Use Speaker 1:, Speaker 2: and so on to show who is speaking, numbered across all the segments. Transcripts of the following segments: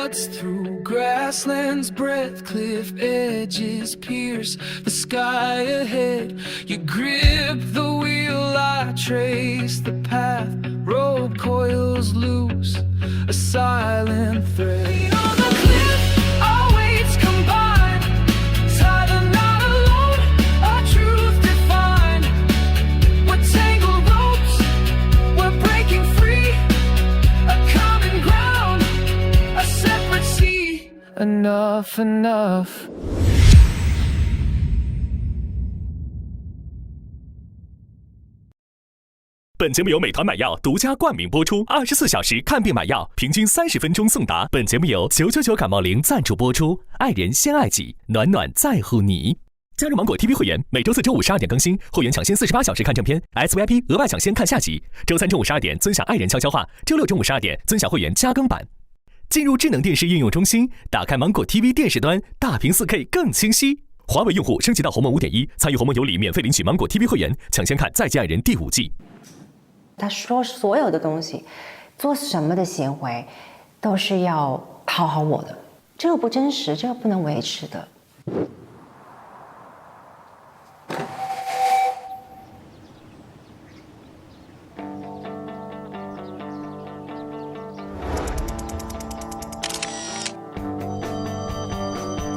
Speaker 1: cuts through grasslands, breath, cliff edges pierce the sky ahead. You grip the wheel, I trace the path. Rope coils loose, a silent thread. Beyond the cliff, our weights combine. Tied and not alone, a truth defined. We're tangled ropes, we're breaking free. A common ground, a separate sea. Enough, enough.
Speaker 2: 本节目由美团买药独家冠名播出，24小时看病买药，平均30分钟送达。本节目由999感冒灵赞助播出，爱人先爱己，暖暖在乎你。加入芒果 TV 会员，每周4、周5 12点更新，会员抢先48小时看正片 ，SVIP 额外抢先看下集。周3中午12点尊享爱人悄悄话，周6中午12点尊享会员加更版。进入智能电视应用中心，打开芒果 TV 电视端，大屏4K 更清晰。华为用户升级到鸿蒙5.1，参与鸿蒙有礼免费领取芒果 TV 会员，抢先看《再见爱人》第5季。
Speaker 3: 他说所有的东西，做什么的行为，都是要讨好我的，这个不真实，这个不能维持的。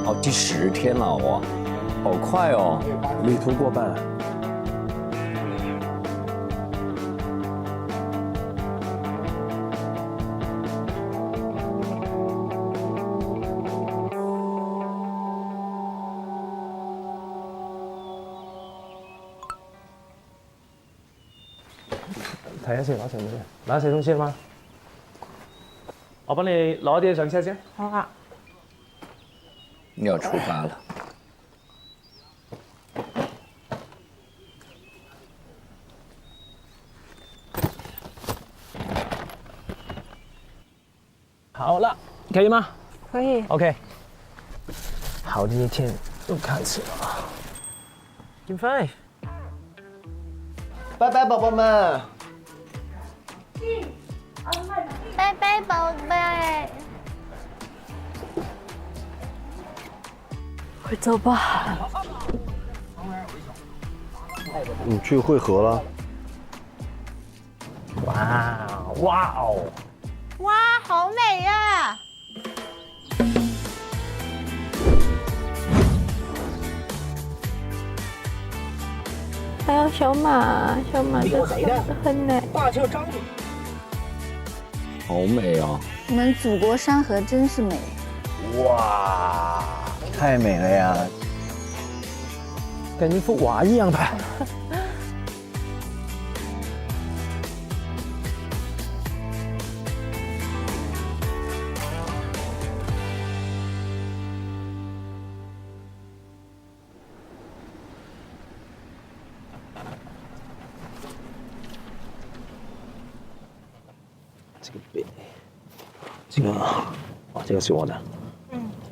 Speaker 4: 哦，第10天了哇，好快哦，
Speaker 5: 旅途过半。睇下先，攞成咩？攞寫東西嗎？我幫你攞啲嘢上車先。好啊。
Speaker 4: 要出发了。
Speaker 5: 好了，可以吗？
Speaker 3: 可以。
Speaker 5: OK。好的一天又开始了。金飞，拜拜，宝宝们。
Speaker 6: 拜拜，宝贝。快走吧。
Speaker 7: 你去汇合了？
Speaker 5: 哇哇哦！
Speaker 6: 哇，好美呀！还有小马，小马的很美。
Speaker 5: 大车张你。
Speaker 4: 好美哦！
Speaker 6: 我们祖国山河真是美。
Speaker 7: 哇，太美了呀！
Speaker 5: 跟一幅画一样的。这个背，这个，哦，这个是我的。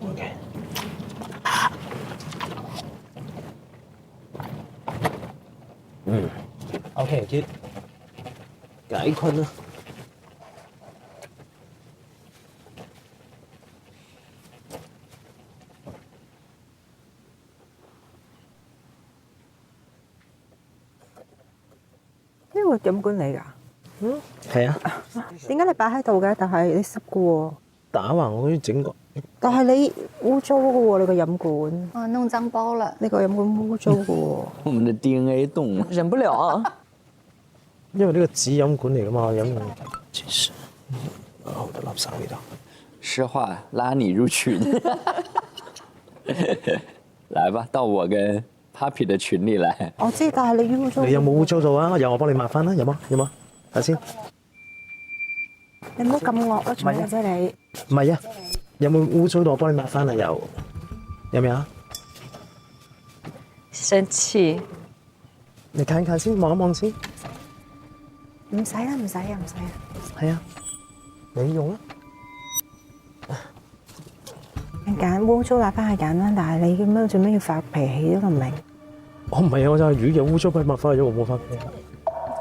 Speaker 5: OK。OK， 結解困啦。
Speaker 8: 呢個飲管嚟㗎？
Speaker 5: 係啊。
Speaker 8: 點解你擺喺度嘅？但係你濕嘅喎。
Speaker 5: 打橫我要整個。
Speaker 8: 但係你污糟嘅喎，你個飲管。
Speaker 6: 哦，弄髒包了。
Speaker 8: 你個飲管污糟嘅喎。
Speaker 4: 我们的 DNA 动了。
Speaker 8: 忍不了啊！
Speaker 5: 因為呢個紙飲管嚟㗎嘛，飲完其實好多垃圾味道。
Speaker 4: 实话，拉你入群。来吧，到我跟 Papi 的群里来。
Speaker 8: 我知，但係你污糟。
Speaker 5: 你有冇污糟到啊？有，我幫你抹翻啦。有冇？有冇？睇先。
Speaker 8: 你唔好咁惡啊！做咩啫你？
Speaker 5: 唔係啊，有冇污糟到？我幫你抹翻啦。有冇啊？
Speaker 6: 生氣。
Speaker 5: 你看一看先，望一望先。
Speaker 8: 唔使啦，唔使啊，唔使啊。
Speaker 5: 係啊，你用啊。
Speaker 8: 你揀污糟抹翻係簡單，但係你咁樣做咩要發脾氣都唔明。
Speaker 5: 我唔係啊，我就係魚有污糟俾抹翻咗，我冇發脾氣。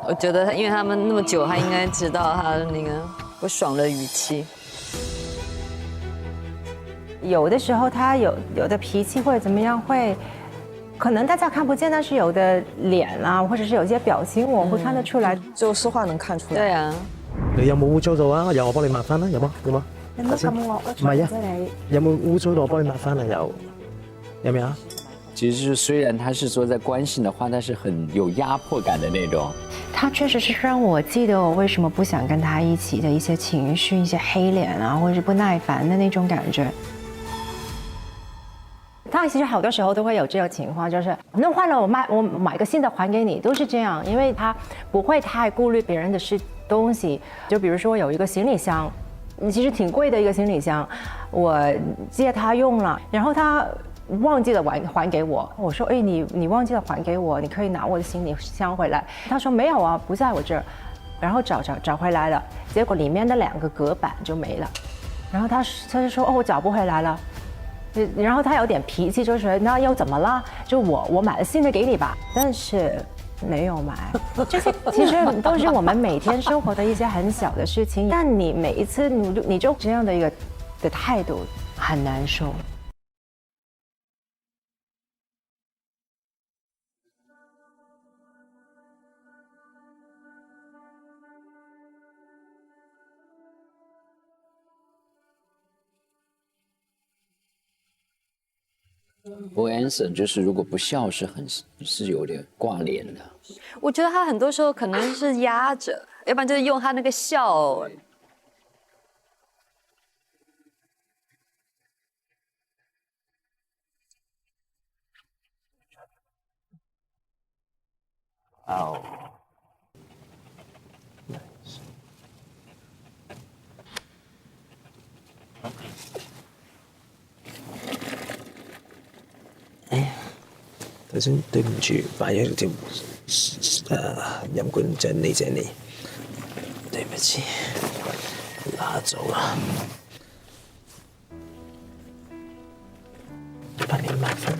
Speaker 9: 我覺得，因為他們那麼久，他應該知道他的那個不爽的語氣。
Speaker 8: 有的时候他有的脾氣或者怎麼樣會，可能大家看不見，但是有的臉啊，或者是有些表情，我會看得出來。
Speaker 10: 就說話能看出來。
Speaker 9: 对啊，
Speaker 5: 你有冇污糟到啊？有我幫你抹翻啦，有冇？有冇？
Speaker 8: 你唔好咁惡啊！
Speaker 5: 唔係啊，有冇污糟到我幫你抹翻啊？有沒有啊？
Speaker 4: 其实虽然他是说在关心的话，但是很有压迫感的那种。
Speaker 3: 他确实是让我记得我为什么不想跟他一起的一些情绪，一些黑脸啊，或者是不耐烦的那种感觉。
Speaker 8: 他其實好多時候都會有這個情況，就是弄壞了我買個新的還給你，都是這樣，因為他不會太顧慮別人的東西。就比如說有一個行李箱，其實挺貴的一個行李箱，我借他用了，然後他忘記了還給我。我說：“哎，你忘記了還給我，你可以拿我的行李箱回來。”他說：“沒有啊，不在我這兒。”然後找回來了，結果裡面的2個隔板就沒了。然後他就說：“哦，我找不回來了。”然後他有點脾氣，就是那又怎麼了？就我買了新的給你吧，但是沒有買。這些其實都是我們每天生活的一些很小的事情，但你每一次你就這樣的一個的態度很難受。
Speaker 4: 不过 Anson 就是如果不笑是有点挂脸的。
Speaker 9: 我觉得他很多时候可能是压着，要不然就是用他那个笑。
Speaker 5: 哦。頭先對唔住，擺咗條飲管借你，對不起，拿走了，幫你抹翻。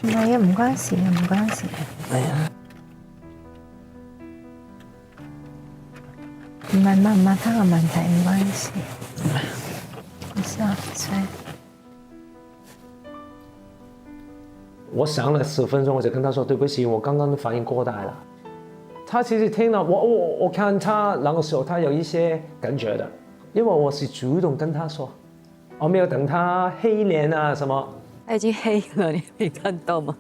Speaker 8: 唔係啊，唔關事啊，唔關事。
Speaker 5: 係啊。
Speaker 8: 唔係抹翻個問題，唔關事。唔使。
Speaker 5: 我想了10分鐘，我就跟他說對不起，我剛剛反應過大了。他其實聽了我看他那個時候，他有一些感覺的，因為我是主動跟他說，我沒有等他黑臉啊什麼。
Speaker 9: 他已經黑了，你沒看到嗎？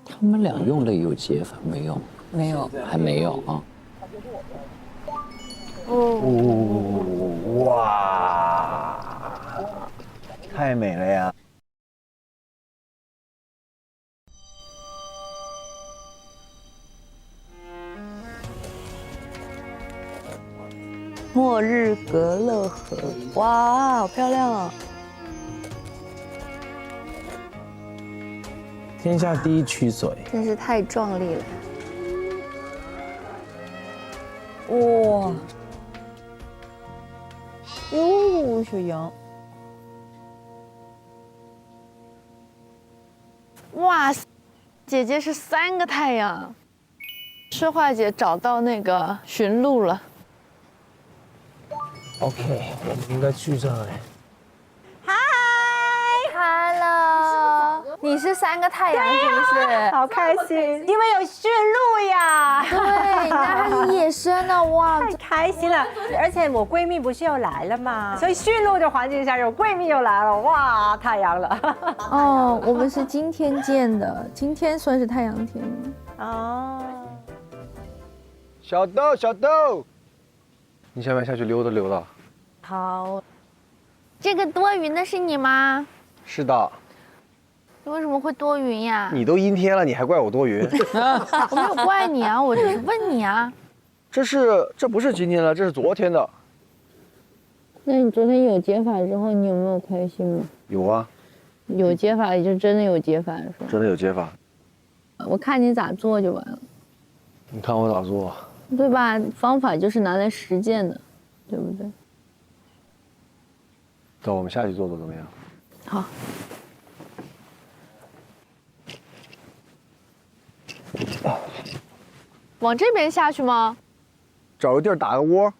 Speaker 4: 他們倆用的有解法沒有？
Speaker 9: 沒有，
Speaker 4: 還沒有啊。
Speaker 7: 哇，太美了呀！
Speaker 9: 末日隔乐河，哇，好漂亮啊！
Speaker 5: 天下第一曲水，
Speaker 6: 真是太壯麗了。
Speaker 9: 哇！哟，小羊！
Speaker 6: 哇，姐姐是3個太陽。诗畫姐找到那個馴鹿了。
Speaker 5: OK， 我們應該聚上來。
Speaker 6: 嗨 ，Hello，你是3個太陽是不是？
Speaker 8: 好開心，因為有馴鹿呀。
Speaker 6: 對，那它是野生的哇，
Speaker 8: 太開心了！而且我閨蜜不是又來了嘛，所以馴鹿的環境下有閨蜜又來了，哇，太陽了。
Speaker 6: 哦，我們是今天見的，今天算是太陽天。
Speaker 8: 哦。
Speaker 7: 小豆，小豆，
Speaker 5: 你想不想下去溜達溜達？
Speaker 6: 好。這個多雲的是你嗎？
Speaker 7: 是的。
Speaker 6: 你為什麼會多雲呀？
Speaker 7: 你都陰天了，你還怪我多雲？
Speaker 6: 我沒有怪你啊，我只是問你啊。
Speaker 7: 這不是今天的，這是昨天的。
Speaker 6: 那你昨天有解法之後，你有沒有開心嗎？
Speaker 7: 有啊。
Speaker 6: 有解法也就真的有解法是吧？
Speaker 7: 真的有解法。
Speaker 6: 我看你咋做就完了。
Speaker 5: 你看我咋做？
Speaker 6: 對吧？方法就是拿來實踐的，對不對？
Speaker 7: 走，我們下去做做怎麼樣？
Speaker 6: 好。往這邊下去嗎？
Speaker 7: 找个地儿打个窝。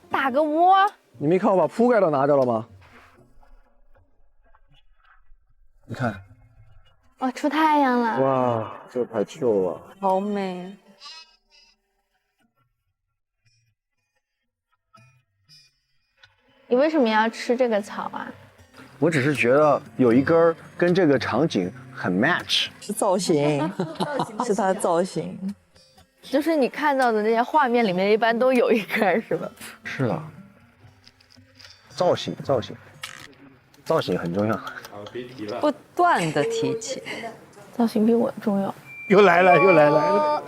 Speaker 6: 打个窝。
Speaker 7: 你没看我把铺盖都拿掉了吗？你看，
Speaker 6: 哦，出太阳了。
Speaker 7: 哇，这太秀了。
Speaker 9: 好美。
Speaker 6: 你为什么要吃这个草啊？
Speaker 7: 我只是觉得有一根儿跟这个场景很 match。
Speaker 10: 是造型，是它的造型。
Speaker 6: 就是你看到的那些画面里面，一般都有一根，是吧？
Speaker 7: 是的。造型很重要。
Speaker 9: 不断的提起，
Speaker 6: 造型比我重要。
Speaker 7: 又来了。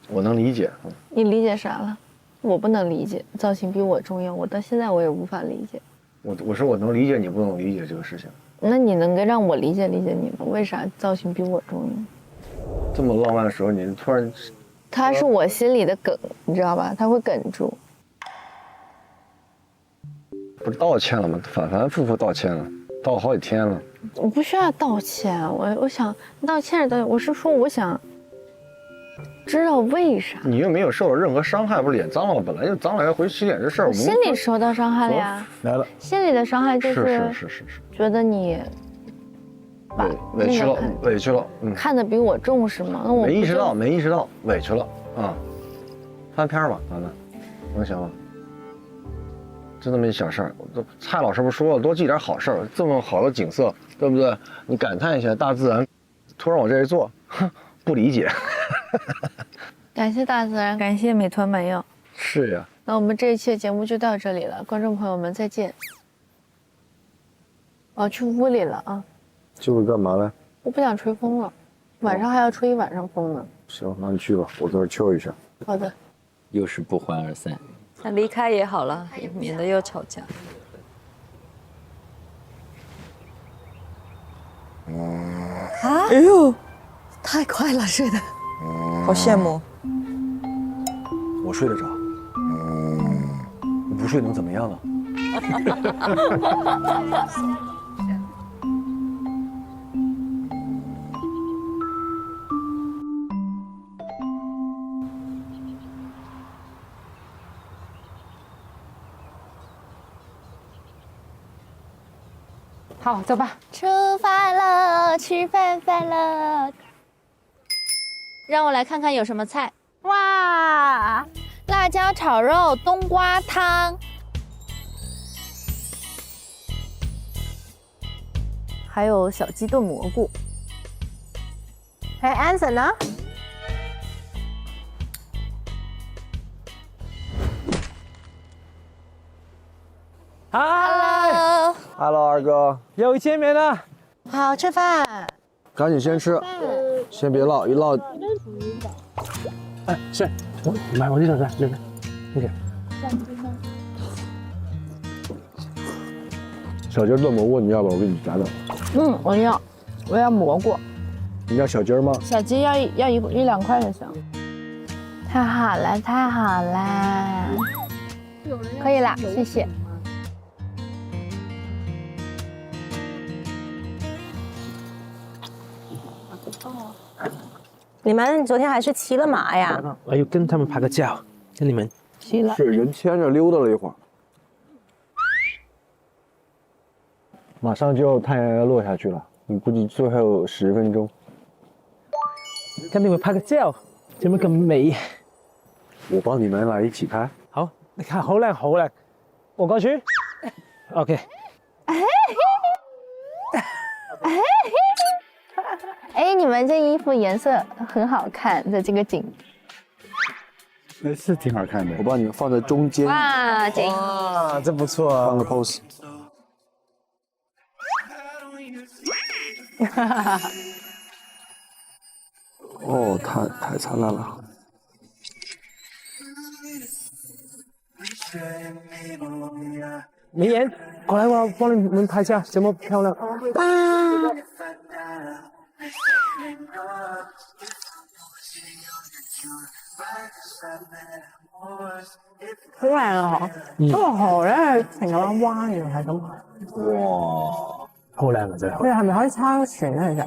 Speaker 7: 我能理解。
Speaker 6: 你理解啥了？我不能理解，造型比我重要，我到现在我也无法理解。
Speaker 7: 我说我能理解你不能理解这个事情。
Speaker 6: 那你能够让我理解理解你吗？为啥造型比我重要？
Speaker 7: 这么浪漫的时候，你突然……
Speaker 6: 它是我心里的梗，你知道吧？它会梗住。
Speaker 7: 不是道歉了吗？反反复复道歉了，道了好几天了。
Speaker 6: 我不需要道歉，我想道歉是道歉，我是说我想知道为啥。
Speaker 7: 你又没有受到任何伤害，不是脸脏了吗？本来就脏了，要回去洗脸这事儿。
Speaker 6: 我心里受到伤害了呀。
Speaker 7: 来了。
Speaker 6: 心里的伤害就是觉得你把
Speaker 7: 委屈了，
Speaker 6: 看得比我重是吗？那我
Speaker 7: 没意识到，委屈了啊。翻篇吧，咱们能行吗？就那么一小事儿，蔡老师不说了，多记点好事儿，这么好的景色，对不对？你感叹一下大自然，突然我这一做，不理解。
Speaker 6: 感谢大自然，
Speaker 9: 感谢美团买药。
Speaker 7: 是呀。
Speaker 6: 那我们这一期的节目就到这里了，观众朋友们再见。我要去屋里了啊。
Speaker 7: 去屋干嘛呢？
Speaker 6: 我不想吹风了，晚上还要吹一晚上风呢。
Speaker 7: 行，那你去吧，我在这儿秋一下。
Speaker 6: 好的。
Speaker 4: 又是不欢而散。
Speaker 9: 那离开也好了，免得又吵架。
Speaker 10: 啊！哎呦，太快了，睡的，好羡慕。
Speaker 7: 我睡得着，你不睡能怎么样呢？
Speaker 8: 好，走吧。
Speaker 6: 出发了，吃饭了。让我来看看有什么菜。哇，辣椒炒肉、冬瓜汤，
Speaker 9: 还有小鸡炖蘑菇。
Speaker 8: 哎，安森呢？
Speaker 5: 嗨
Speaker 7: ，Hello， 二哥，
Speaker 5: 又见面了。
Speaker 8: 好，吃饭。
Speaker 7: 赶紧先吃，先别唠，一唠。
Speaker 5: 哎，是，我买我这手菜，这边 ，OK。
Speaker 7: 小鸡炖蘑菇，你要不要我给你夹点？
Speaker 6: 我要蘑菇。
Speaker 7: 你要小鸡吗？
Speaker 6: 小鸡要一两块就行。太好了，太好了，可以啦，谢谢。
Speaker 8: 你们昨天还是骑了马呀？
Speaker 5: 我要跟他们拍个照，跟你们。
Speaker 6: 骑了。
Speaker 7: 是人牵着溜达了一会儿。马上就太阳要落下去了，你估计最后10分钟。
Speaker 5: 跟你们拍个照，这么个美。
Speaker 7: 我帮你们来一起拍。
Speaker 5: 好，你看好靚好靚，我過去。OK。
Speaker 6: 哎，你们这衣服颜色很好看，在这个景。
Speaker 7: 那是挺好看的。我帮你们放在中间。
Speaker 6: 哇，景。
Speaker 5: 哇，这不错啊。
Speaker 7: 放个 pose。哦，太灿烂了。
Speaker 5: 美颜，过来，我帮你们拍下，这么漂亮。
Speaker 8: 好靚啊！嗬，嗰個河咧成咁樣彎，原來係咁。
Speaker 5: 哇，好靚啊真係。
Speaker 8: 你係咪可以撐船咧？其實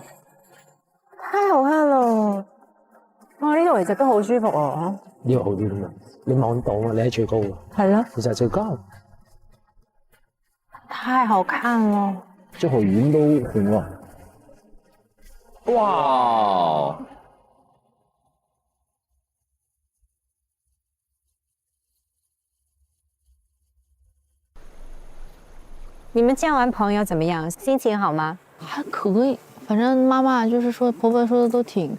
Speaker 8: 太好看了，哇，呢度其實都好舒服哦。
Speaker 5: 呢個好啲㗎嘛，你望到啊，你喺最高啊，
Speaker 8: 係咯，
Speaker 5: 其實係最高，
Speaker 8: 太好看了。
Speaker 7: 這會雲都紅了。
Speaker 4: 哇！
Speaker 8: 你們見完朋友怎麼樣？心情好嗎？
Speaker 6: 还可以，反正妈妈就是说，婆婆说的都挺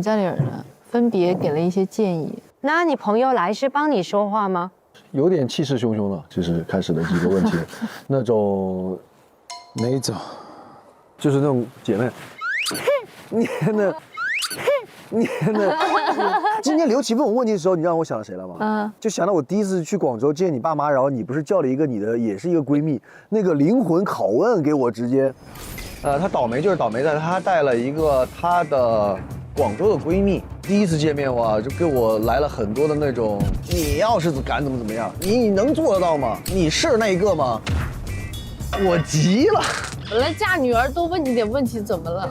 Speaker 6: 在理儿的，分别给了一些建议。
Speaker 8: 那你朋友來是幫你說話嗎？
Speaker 7: 有點氣勢洶洶的，就是開始的幾個問題，那種，就是那種姐妹，黏的。今天刘琦問我問題的時候，你知道我想到誰了嗎？就想到我第一次去廣州見你爸媽，然後你不是叫了一個你的也是一個閨蜜，那個靈魂拷問給我直接，她倒霉就是倒霉在她帶了一個她的廣州的閨蜜，第一次見面哇，就給我來了很多的那種，你要是敢怎麼樣，你能做得到嗎？你是那個嗎？我急了。
Speaker 6: 本来嫁女兒多問你點問題，怎麼了？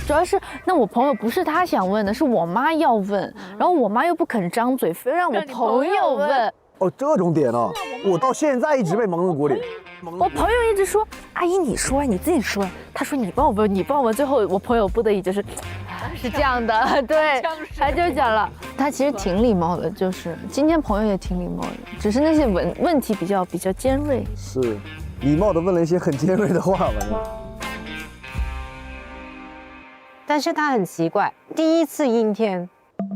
Speaker 6: 主要是那我朋友不是他想問的，是我媽要問，然後我媽又不肯張嘴，非讓我朋友問。
Speaker 7: 哦，這種點啊，我到現在一直被蒙在鼓裡。
Speaker 6: 我朋友一直說：“阿姨，你說，你自己說。”他說：“你幫我問，你幫我問。”最後我朋友不得已就是這樣的，對，他就講了。他其實挺禮貌的，就是今天朋友也挺禮貌的，只是那些問題比較尖銳。
Speaker 7: 是，禮貌的問了一些很尖銳的話，反正。
Speaker 8: 但是他很奇怪，第一次陰天，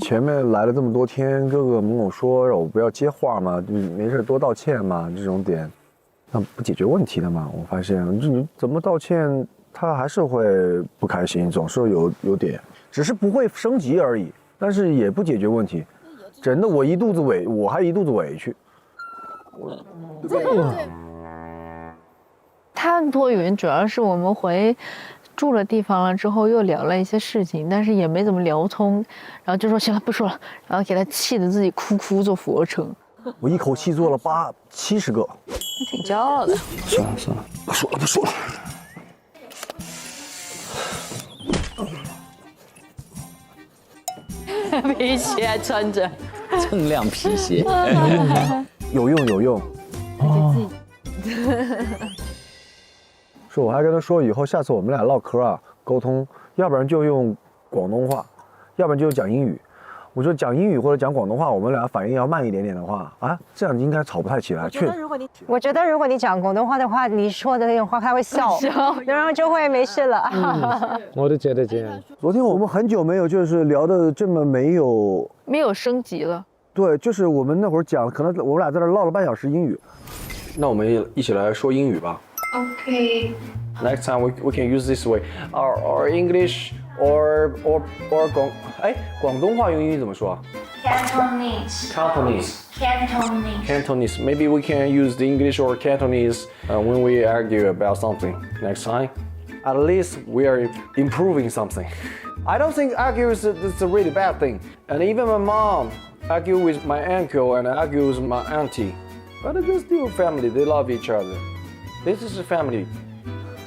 Speaker 7: 前面來了這麼多天，哥哥跟我說讓我不要接話嘛，就沒事多道歉嘛，這種點，那不解決問題的嘛。我發現你怎麼道歉，他還是會不開心，總是有點，只是不會升級而已，但是也不解決問題，整得我一肚子我還一肚子委屈。
Speaker 6: 他拖遠主要是我們回住了地方了之後，又聊了一些事情，但是也沒怎麼聊通，然後就說行了不說了，然後給他氣得自己哭做俯臥撐。
Speaker 7: 我一口氣做了70個，
Speaker 6: 挺驕傲的。
Speaker 7: 算了，不說了。
Speaker 9: 皮鞋還穿着，
Speaker 4: 锃亮皮鞋，
Speaker 7: 有用。哦。是我還跟他說，以後下次我們倆嘮嗑啊，溝通，要不然就用廣東話，要不然就講英語。我說講英語或者講廣東話，我們倆反應要慢一點點的話啊，這樣應該吵不太起來。
Speaker 8: 我覺得如果你講廣東話的話，你說的那種話他會笑，然後就會沒事了。
Speaker 5: 我都覺得這樣。
Speaker 7: 昨天我們很久沒有就是聊得這麼沒有
Speaker 6: 升級了。
Speaker 7: 對，就是我們那會兒講，可能我們倆在那嘮了半小時英語。
Speaker 11: 那我們一起來說英語吧。
Speaker 1: Okay.
Speaker 11: Next time we can use this way, or English, or 廣東話用英語怎麼說啊 ？Cantonese. Maybe we can use the English or Cantonese when we argue about something next time. At least we are improving something. I don't think argue is a really bad thing. And even my mom argue with my uncle and argue with my auntie. But they're still family. They love each other. This is a family.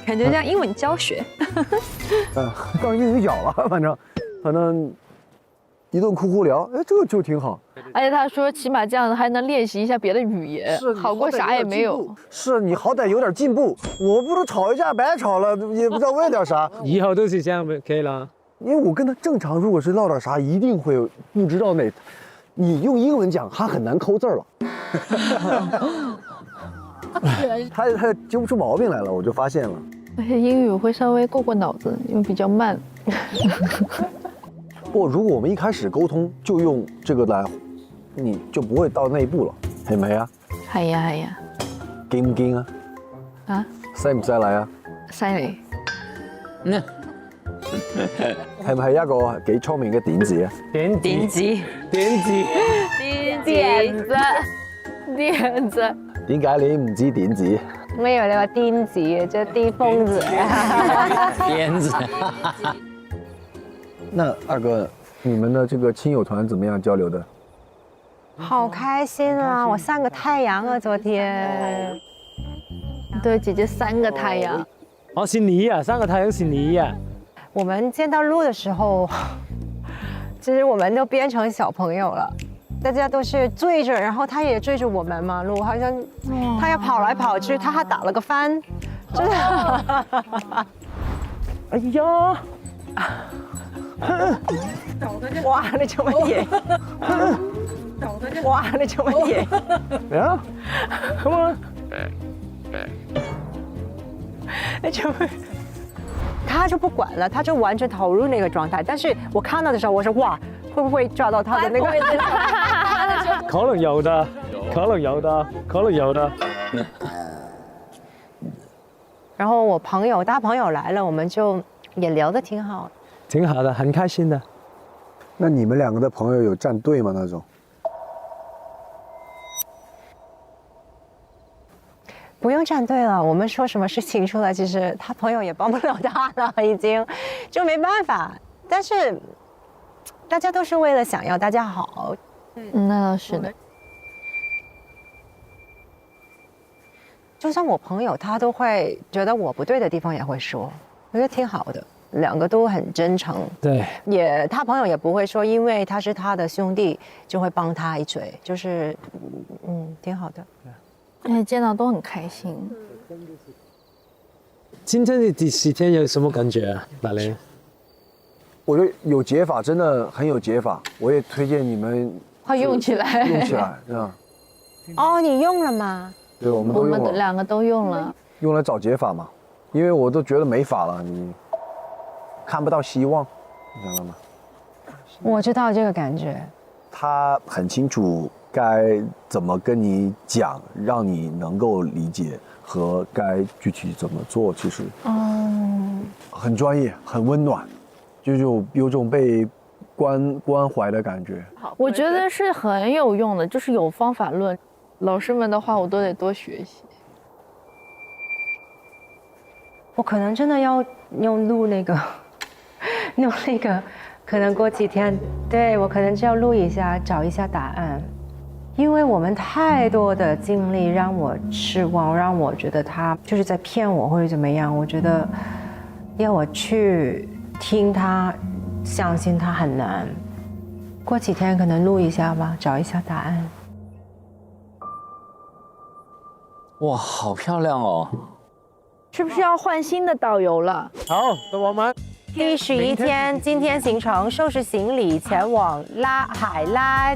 Speaker 9: 感覺像英文教學。
Speaker 7: 當英語角了，反正一頓哭聊，哎，這個就挺好。
Speaker 6: 而且他說，起碼這樣還能練習一下別的語言，好過啥也沒有。
Speaker 7: 是你好歹有點進步，我不如吵一架白吵了，也不知道為點啥。
Speaker 5: 以後都是這樣可以了。
Speaker 7: 因為我跟他正常，如果是嘮點啥，一定會不知道哪。你用英文講，他很難摳字了。他揪不出毛病來了，我就發現了。
Speaker 6: 而且英語會稍微過腦子，因為比較慢。
Speaker 7: 不，如果我們一開始溝通就用這個來，你就不會到那一步了，係咪啊？
Speaker 6: 係呀。
Speaker 7: 驚唔驚啊？
Speaker 6: 啊？
Speaker 7: 犀唔犀利啊？
Speaker 6: 犀利。
Speaker 7: 係咪係一個幾聰明嘅點子啊？
Speaker 9: 點子。
Speaker 7: 點解你唔知點子？
Speaker 8: 沒有，你話癲子，就癲瘋子。
Speaker 4: 癲子。
Speaker 7: 那二哥，你們的這個親友團怎麼樣交流的？
Speaker 8: 好開心啊！我3個太陽啊，昨天。
Speaker 6: 對，姐姐3個太陽。
Speaker 5: 哦，是你呀，3個太陽是你呀。
Speaker 8: 我們見到鹿的時候，其实我们都变成小朋友了，大家都是追着，然后他也追着我们嘛，路好像他要跑来跑去，他还打了个翻，真的。
Speaker 5: 哎呀！
Speaker 8: 哇，你做乜嘢？哇，你做乜嘢？
Speaker 5: 嚟啊 ，Come on！
Speaker 8: 你做乜？他就不管了，他就完全投入那个状态。但是我看到的时候，我说哇，会不会抓到他的那个？
Speaker 5: 可能有的，可能有的，可能有的。
Speaker 8: 然后我朋友大朋友来了，我们就也聊得挺好。
Speaker 5: 挺好的，很开心的。
Speaker 12: 那你们两个的朋友有站队吗？那种？
Speaker 8: 不用站队了，我们说什么事情出来，其实他朋友也帮不了他了，已经就没办法。但是大家都是为了想要大家好。
Speaker 6: 那倒是的。
Speaker 8: 就像我朋友，他都会觉得我不对的地方也会说，我觉得挺好的。两个都很真诚，
Speaker 5: 对，
Speaker 8: 也他朋友也不会说，因为他是他的兄弟就会帮他一嘴，就是挺好的。
Speaker 6: 哎，见到都很开心。
Speaker 5: 今天的第10天有什么感觉啊，马林？
Speaker 12: 我觉得有解法，真的很有解法，我也推荐你们
Speaker 6: 快用起来，
Speaker 12: 用起来，这样。
Speaker 8: 哦，你用了吗？
Speaker 12: 对，我们都用了。
Speaker 6: 我们2个都用了，
Speaker 12: 用来找解法嘛，因为我都觉得没法了，你。看不到希望，你知道吗？
Speaker 8: 我知道这个感觉。
Speaker 12: 他很清楚该怎么跟你讲，让你能够理解和该具体怎么做。其实，很专业，很温暖，就有种被关怀的感觉。
Speaker 6: 我觉得是很有用的，就是有方法论。老师们的话我都得多学习。
Speaker 8: 我可能真的要录那个。弄那个，可能过几天，对我可能就要录一下，找一下答案，因为我们太多的经历让我失望，让我觉得他就是在骗我或者怎么样，我觉得要我去听他，相信他很难。过几天可能录一下吧，找一下答案。
Speaker 4: 哇，好漂亮哦！
Speaker 6: 是不是要换新的导游了？
Speaker 5: 好，到我们。
Speaker 8: 第11天，今天行程收拾行李前往海拉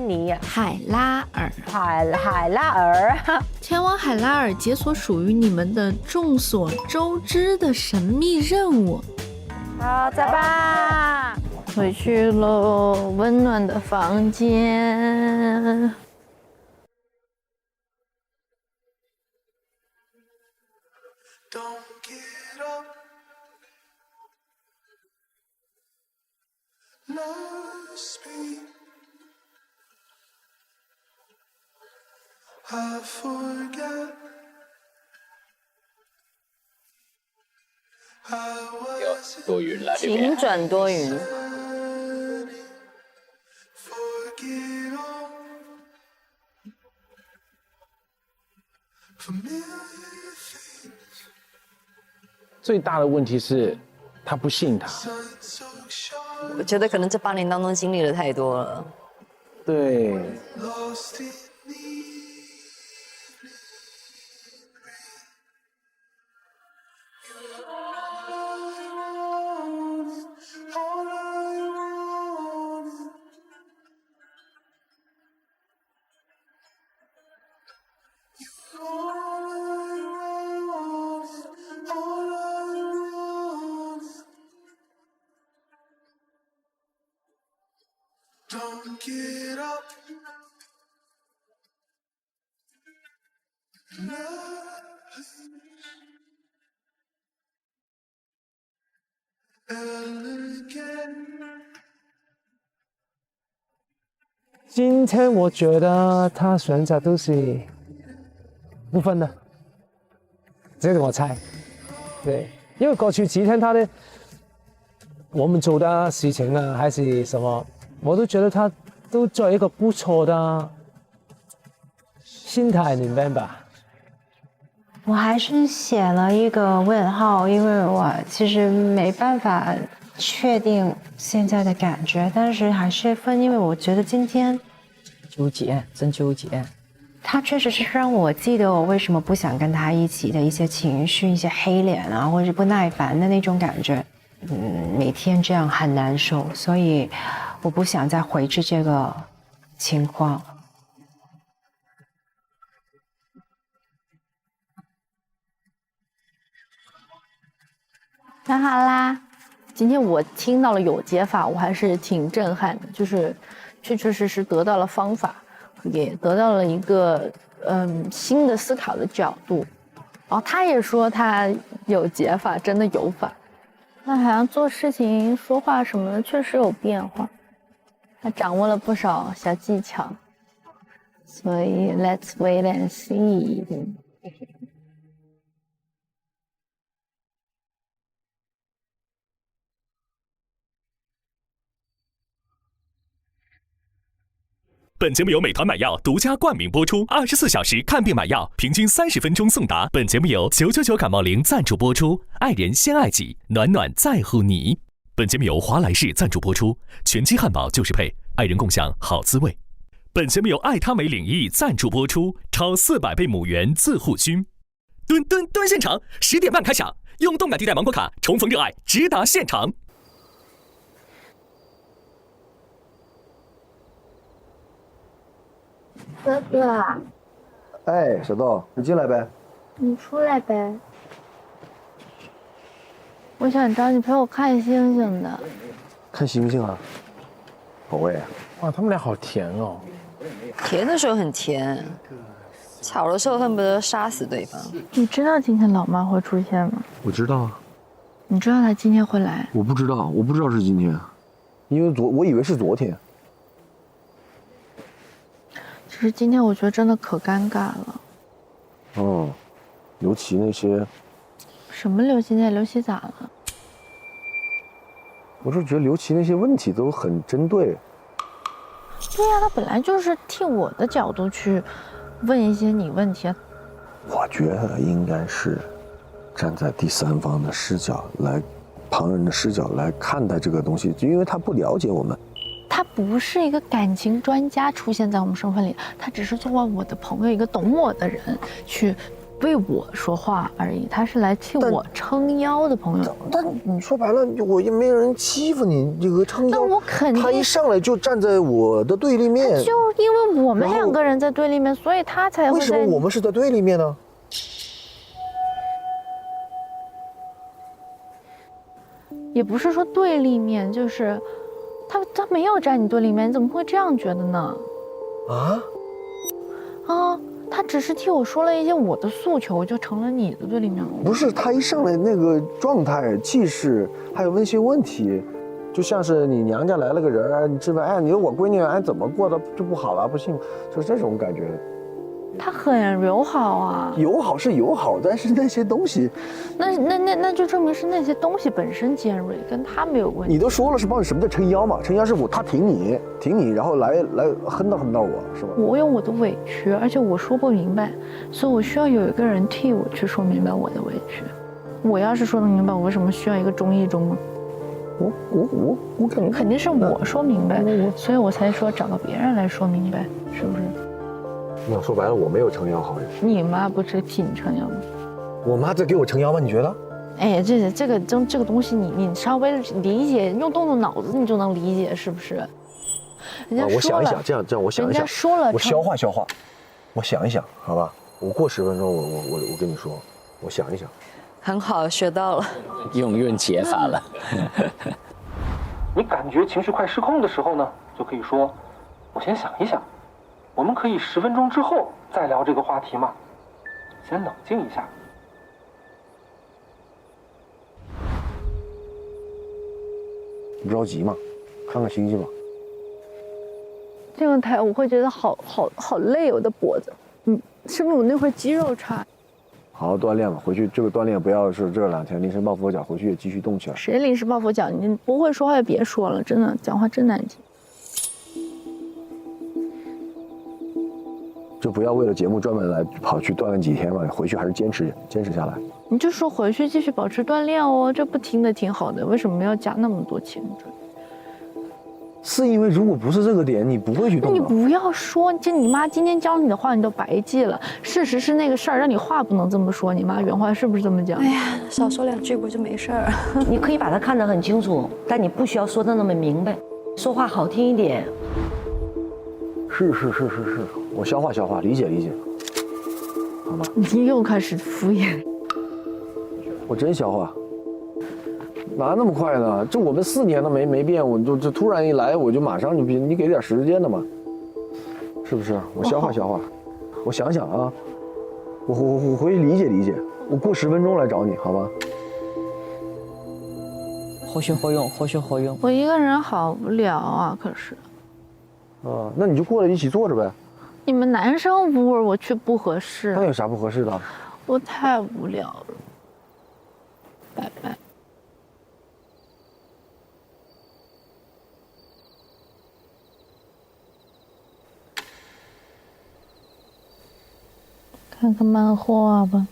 Speaker 8: 尔，
Speaker 13: 前往海拉尔解锁属于你们的众所周知的神秘任务。
Speaker 8: 好，走吧，
Speaker 6: 回去喽，温暖的房间。
Speaker 1: Lost me. I forget.
Speaker 4: 多云了，
Speaker 6: 晴转多云。
Speaker 5: 最大的问题是，他不信他。
Speaker 9: 我觉得可能这8年当中经历了太多了。
Speaker 5: 对。
Speaker 1: Don't get up. Elegant.
Speaker 5: 今天我觉得他选择都是不分的，这个我猜。对，因为过去几天他的我们做的事情啊，还是什么。我都觉得他都做一个不错的心态，你明白吧？
Speaker 8: 我还是写了一个问号，因为我其实没办法
Speaker 3: 确定现在的感觉，但是还是分，因为我觉得今天
Speaker 10: 纠结，真纠结。
Speaker 3: 他确实是让我记得我为什么不想跟他一起的一些情绪，一些黑脸啊，或者是不耐烦的那种感觉。每天这样很难受，所以我不想再回去这个情况。
Speaker 6: 那好啦，今天我听到了有解法，我还是挺震撼的，就是确确实实得到了方法，也得到了一个新的思考的角度。然后他也说他有解法，真的有法。那好像做事情、说话什么的确实有变化，他掌握了不少小技巧，所以 let's wait and see。
Speaker 2: 本节目由美团买药独家冠名播出，24小时看病买药，平均30分钟送达。本节目由999感冒灵赞助播出，爱人先爱己，暖暖在乎你。本节目由华莱士赞助播出，全鸡汉堡就是配，爱人共享好滋味。本节目由爱他美领益赞助播出，超400倍母源自护菌。蹲现场，10点半开抢，用动感地带芒果卡重逢热爱，直达现场。
Speaker 6: 哥哥，
Speaker 12: 哎，小豆，你进来呗。
Speaker 6: 你出来呗。我想找你陪我看星星的。
Speaker 12: 看星星啊？宝贝，
Speaker 5: 哇，他们俩好甜哦。
Speaker 9: 甜的时候很甜，吵的时候恨不得杀死对方。
Speaker 6: 你知道今天老妈会出现吗？
Speaker 12: 我知道啊。
Speaker 6: 你知道她今天会来？
Speaker 12: 我不知道，我不知道是今天，因为我以为是昨天。
Speaker 6: 其实今天我觉得真的可尴尬了。
Speaker 12: 嗯，尤其那些……
Speaker 6: 什么刘琦？刘琦咋了？
Speaker 12: 我是觉得刘琦那些问题都很针对。
Speaker 6: 对呀，他本来就是替我的角度去问一些你问题。
Speaker 12: 我觉得应该是站在第三方的视角来，旁人的视角来看待这个东西，因为他不了解我们。
Speaker 6: 他不是一个感情专家出现在我们身份里，他只是作为我的朋友，一个懂我的人去为我说话而已。他是来替我撑腰的朋友。
Speaker 12: 但你说白了，我也没人欺负你，这个撑腰。
Speaker 6: 那我肯定，
Speaker 12: 他一上来就站在我的对立面。
Speaker 6: 就因为我们2个人在对立面，所以他才会。
Speaker 12: 为什么我们是在对立面呢？
Speaker 6: 也不是说对立面，就是他没有站你对立面，你怎么会这样觉得呢？他只是替我说了一些我的诉求，就成了你的对立面了。
Speaker 12: 不是，他一上来那个状态、气势，还有问一些问题，就像是你娘家来了个人，你知道，哎，你说我闺女哎怎么过得就不好了，不幸福，就是这种感觉。
Speaker 6: 他很友好啊，
Speaker 12: 友好是友好，但是那些东西，
Speaker 6: 那就证明是那些东西本身尖锐，跟他没有关系。
Speaker 12: 你都说了是帮你什么叫撑腰嘛？撑腰是他挺你，然后来哼到我，是吧？
Speaker 6: 我有我的委屈，而且我说不明白，所以我需要有一个人替我去说明白我的委屈。我要是说得明白，我为什么需要一个中医中呢？
Speaker 12: 我感觉
Speaker 6: 肯定是我说明白，所以我才说找个别人来说明白，是不是？
Speaker 12: 那说白了，我没有撑腰好人。
Speaker 6: 你妈不是替你撑腰吗？
Speaker 12: 我妈在给我撑腰吗？你觉得？
Speaker 6: 哎，这个东西你稍微理解，动脑子你就能理解，是不是？人家说了，
Speaker 12: 我想一想，这样我想一想，
Speaker 6: 人家说了，
Speaker 12: 我消化，我想一想，好吧？我过10分钟，我跟你说，我想一想。
Speaker 9: 很好，学到了，
Speaker 4: 用解法了。
Speaker 14: 你感觉情绪快失控的时候呢，就可以说，我先想一想。我们可以10分钟之后再聊这个话题吗？先冷静一下。
Speaker 12: 不着急嘛，看看星星吧。
Speaker 6: 这个台我会觉得好累，我的脖子，是不是我那会儿肌肉差？
Speaker 12: 好好锻炼吧，回去这个锻炼不要是这2天临时抱佛脚，回去也继续动起来。
Speaker 6: 谁临时抱佛脚？你不会说话就别说了，真的讲话真难听。
Speaker 12: 就不要为了节目专门来跑去锻炼几天嘛，回去还是坚持下来。
Speaker 6: 你就说回去继续保持锻炼哦，这不听的挺好的，为什么要加那么多钱？
Speaker 12: 是因为如果不是这个点，你不会去动。
Speaker 6: 你不要说，就你妈今天教你的话，你都白记了。事实是那个事儿，让你话不能这么说。你妈原话是不是这么讲？
Speaker 9: 哎呀，少说2句不就没事儿？
Speaker 8: 你可以把它看得很清楚，但你不需要说的那么明白，说话好听一点。
Speaker 12: 是，我消化，理解，好吗？
Speaker 6: 你又开始敷衍。
Speaker 12: 我真消化，哪那么快呢？这我们4年都没变，我就突然一来，我就马上就变，你给点时间的嘛，是不是？我消化，我想想啊，我回去理解，我过10分钟来找你，好吗？
Speaker 10: 活学活用。
Speaker 6: 我一个人好无聊啊，可是。
Speaker 12: 啊，那你就过来一起坐着呗。
Speaker 6: 你们男生屋我去不合适。
Speaker 12: 那有啥不合适的？
Speaker 6: 我太无聊了。拜拜。看看漫画吧。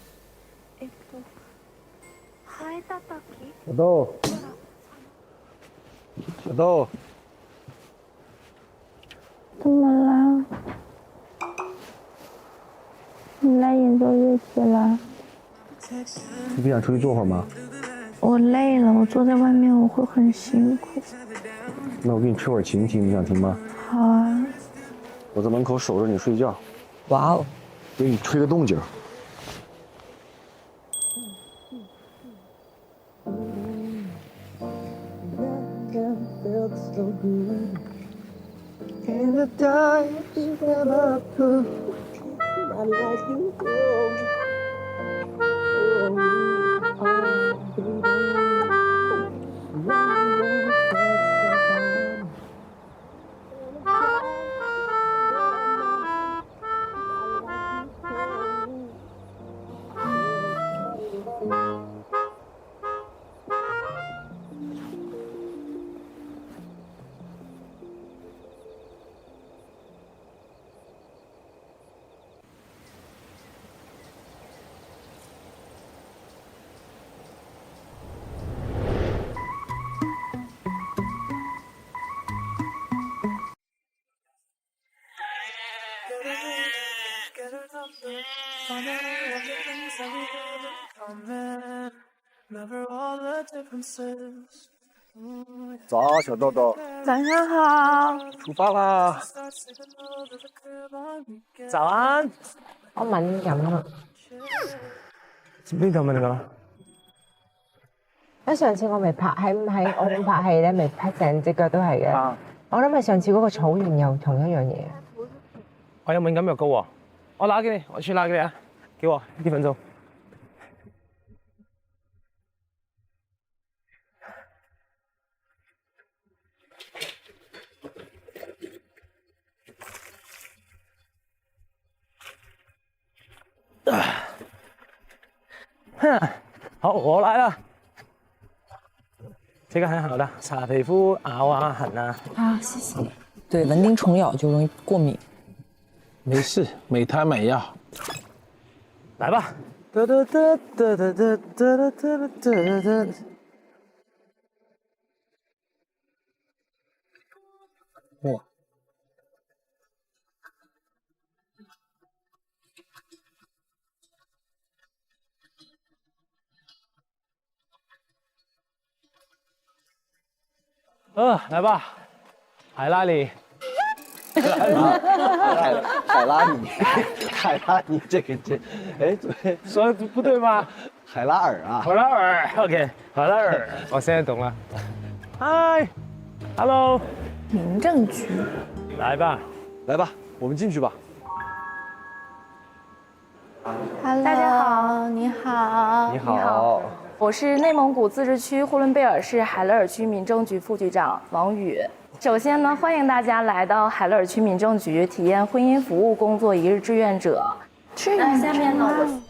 Speaker 12: 小豆，
Speaker 6: 怎么了？你来演奏乐器了？
Speaker 12: 你不想出去坐会儿吗？
Speaker 6: 我累了，我坐在外面我会很辛苦。
Speaker 12: 那我给你吹会儿琴听，你想听吗？
Speaker 6: 好啊。
Speaker 12: 我在门口守着你睡觉。
Speaker 10: 哇哦！
Speaker 12: 给你吹个动静。早，小豆豆。
Speaker 6: 晚上好。
Speaker 12: 出发啦！
Speaker 5: 早安。
Speaker 3: 我問咁啊，
Speaker 5: 邊度問㗎？
Speaker 3: 因上次我咪拍喺澳門拍戲咧，咪拍成隻腳都係嘅。我諗係上次嗰個草原又同一樣嘢。
Speaker 5: 我有敏感藥膏喎，我拿給你，我去拿給你啊，給我1分鐘。好，我来了。这个很好的，擦皮肤熬啊痕啊。
Speaker 10: 好，谢谢。对，蚊叮虫咬就容易过敏。
Speaker 7: 没事，美胎美药。
Speaker 5: 来吧。哒哒哒哒哒哒哒哒哒哒。哇！来吧，海拉里。
Speaker 12: 海拉你，海拉你这，哎，对，
Speaker 5: 说的不对吗？
Speaker 12: 海拉尔啊，
Speaker 5: 海拉尔 ，OK， 海拉尔，我现在懂了。嗨 ，Hello，
Speaker 6: 民政局。
Speaker 5: 来吧，
Speaker 12: 我们进去吧。
Speaker 6: 大家好，你好。
Speaker 12: 你好。
Speaker 15: 我是内蒙古自治区呼伦贝尔市海勒尔区民政局副局长王宇。首先呢，欢迎大家来到海勒尔区民政局体验婚姻服务工作1日志愿者。那下面呢，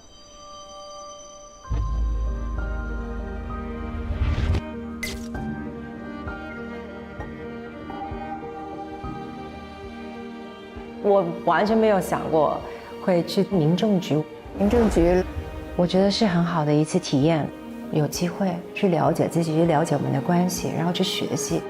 Speaker 8: 我完全没有想过会去民政局。
Speaker 3: 民政局，我觉得是很好的一次体验，有机会去了解自己，去了解我们的关系，然后去学习。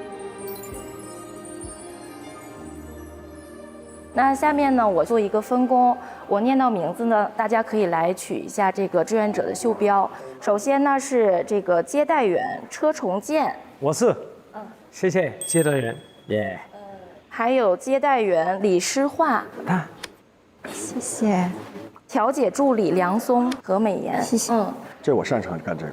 Speaker 15: 那下面呢，我做一个分工，我念到名字呢，大家可以来取一下这个志愿者的袖标。首先呢是这个接待员车重建，
Speaker 5: 我是，谢谢接待员，耶。
Speaker 15: 还有接待员李诗画，
Speaker 3: 谢谢。
Speaker 15: 调解助理梁松和美妍，
Speaker 3: 谢谢。
Speaker 12: 这我擅长干这个。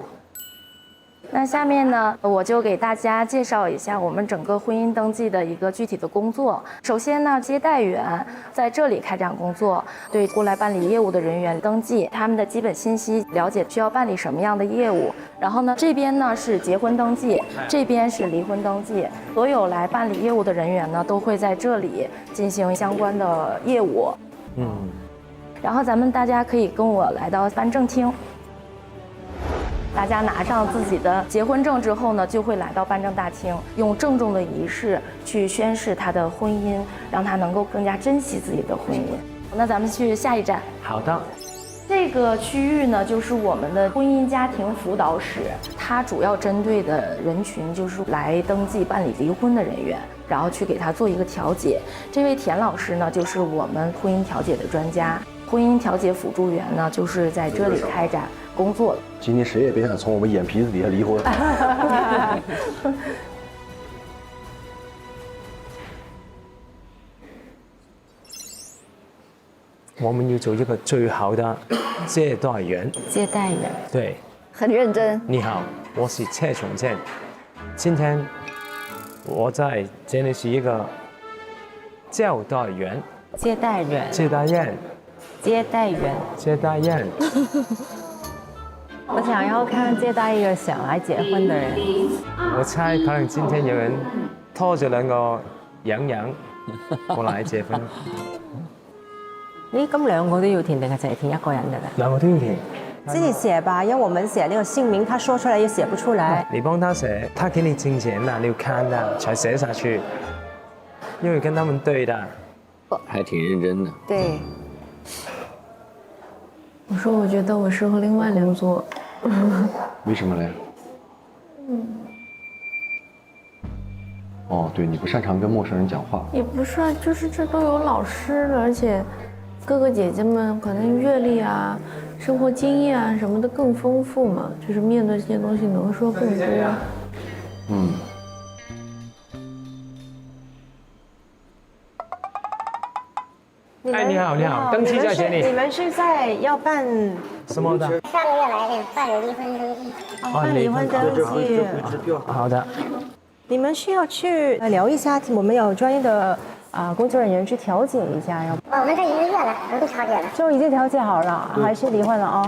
Speaker 15: 那下面呢，我就给大家介绍一下我们整个婚姻登记的一个具体的工作。首先呢，接待员在这里开展工作，对过来办理业务的人员登记他们的基本信息，了解需要办理什么样的业务。然后呢，这边呢是结婚登记，这边是离婚登记。所有来办理业务的人员呢，都会在这里进行相关的业务。然后大家可以跟我来到办证厅。大家拿上自己的结婚证之后呢，就会来到办证大厅，用郑重的仪式去宣誓他的婚姻，让他能够更加珍惜自己的婚姻。那咱们去下一站。
Speaker 5: 好的。
Speaker 15: 这个区域呢，就是我们的婚姻家庭辅导室，它主要针对的人群就是来登记办理离婚的人员，然后去给他做一个调解。这位田老师呢，就是我们婚姻调解的专家，婚姻调解辅助员呢，就是在这里开展工作。
Speaker 12: 今天谁也别想从我们眼皮子底下离婚。
Speaker 5: 我们要做一个最好的接待员。
Speaker 3: 接待员，
Speaker 5: 对，
Speaker 6: 很认真。
Speaker 5: 你好，我是车重建。今天我在这里是一个接待员。
Speaker 3: 接待员，
Speaker 5: 接待员，
Speaker 3: 接待员，
Speaker 5: 接待员。
Speaker 8: 我想要看接待一个想来结婚的人。
Speaker 5: 我猜可能今天有人拖着2個洋洋過來結婚。
Speaker 8: 咦，咁2個都要填定係淨係填1個人嘅咧
Speaker 5: 2個都要填。
Speaker 8: 自己寫吧，因為我們寫那個姓名，他說出來也寫不出來。
Speaker 5: 你幫他寫，他給你金錢的，你要看的才寫下去，因為跟他們對的。
Speaker 4: 还挺认真的。
Speaker 3: 对。
Speaker 13: 我说我觉得我适合另外2座。
Speaker 12: 为什么嘞？哦，对，你不擅长跟陌生人讲话。
Speaker 13: 也不是，就是这都有老师了，而且哥哥姐姐们可能阅历啊、生活经验啊什么的更丰富嘛，就是面对这些东西能说更多。
Speaker 5: 哎，你好，你好，登记在这里。
Speaker 8: 你们是在要办
Speaker 5: 什么的？
Speaker 16: 上个月来的办理离婚登记。
Speaker 8: 办离婚登记。
Speaker 5: 好的。
Speaker 8: 你们需要去聊一下，我们有专业的工作人员去调解一下，要不？
Speaker 16: 我们这1个月了，都调解了。
Speaker 8: 就已经调解好了，还是离婚了啊？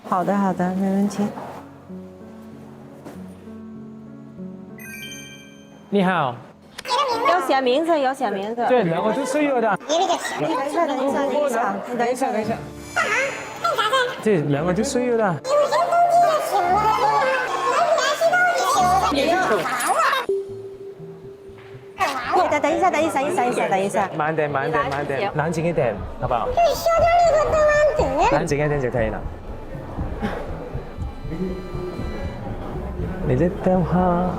Speaker 8: 好的，好的，没问题。
Speaker 5: 你好。
Speaker 8: 要写名字，要写名字。
Speaker 5: 对，2個都需要的。
Speaker 8: 等一下，等一下，等一下，等一下，等一下。
Speaker 5: 这2個都需要的。
Speaker 8: 等一下，等一下，等一下。
Speaker 5: 慢點，慢點，慢點，冷靜一點，好不好？冷靜一點就可以了。你的電話。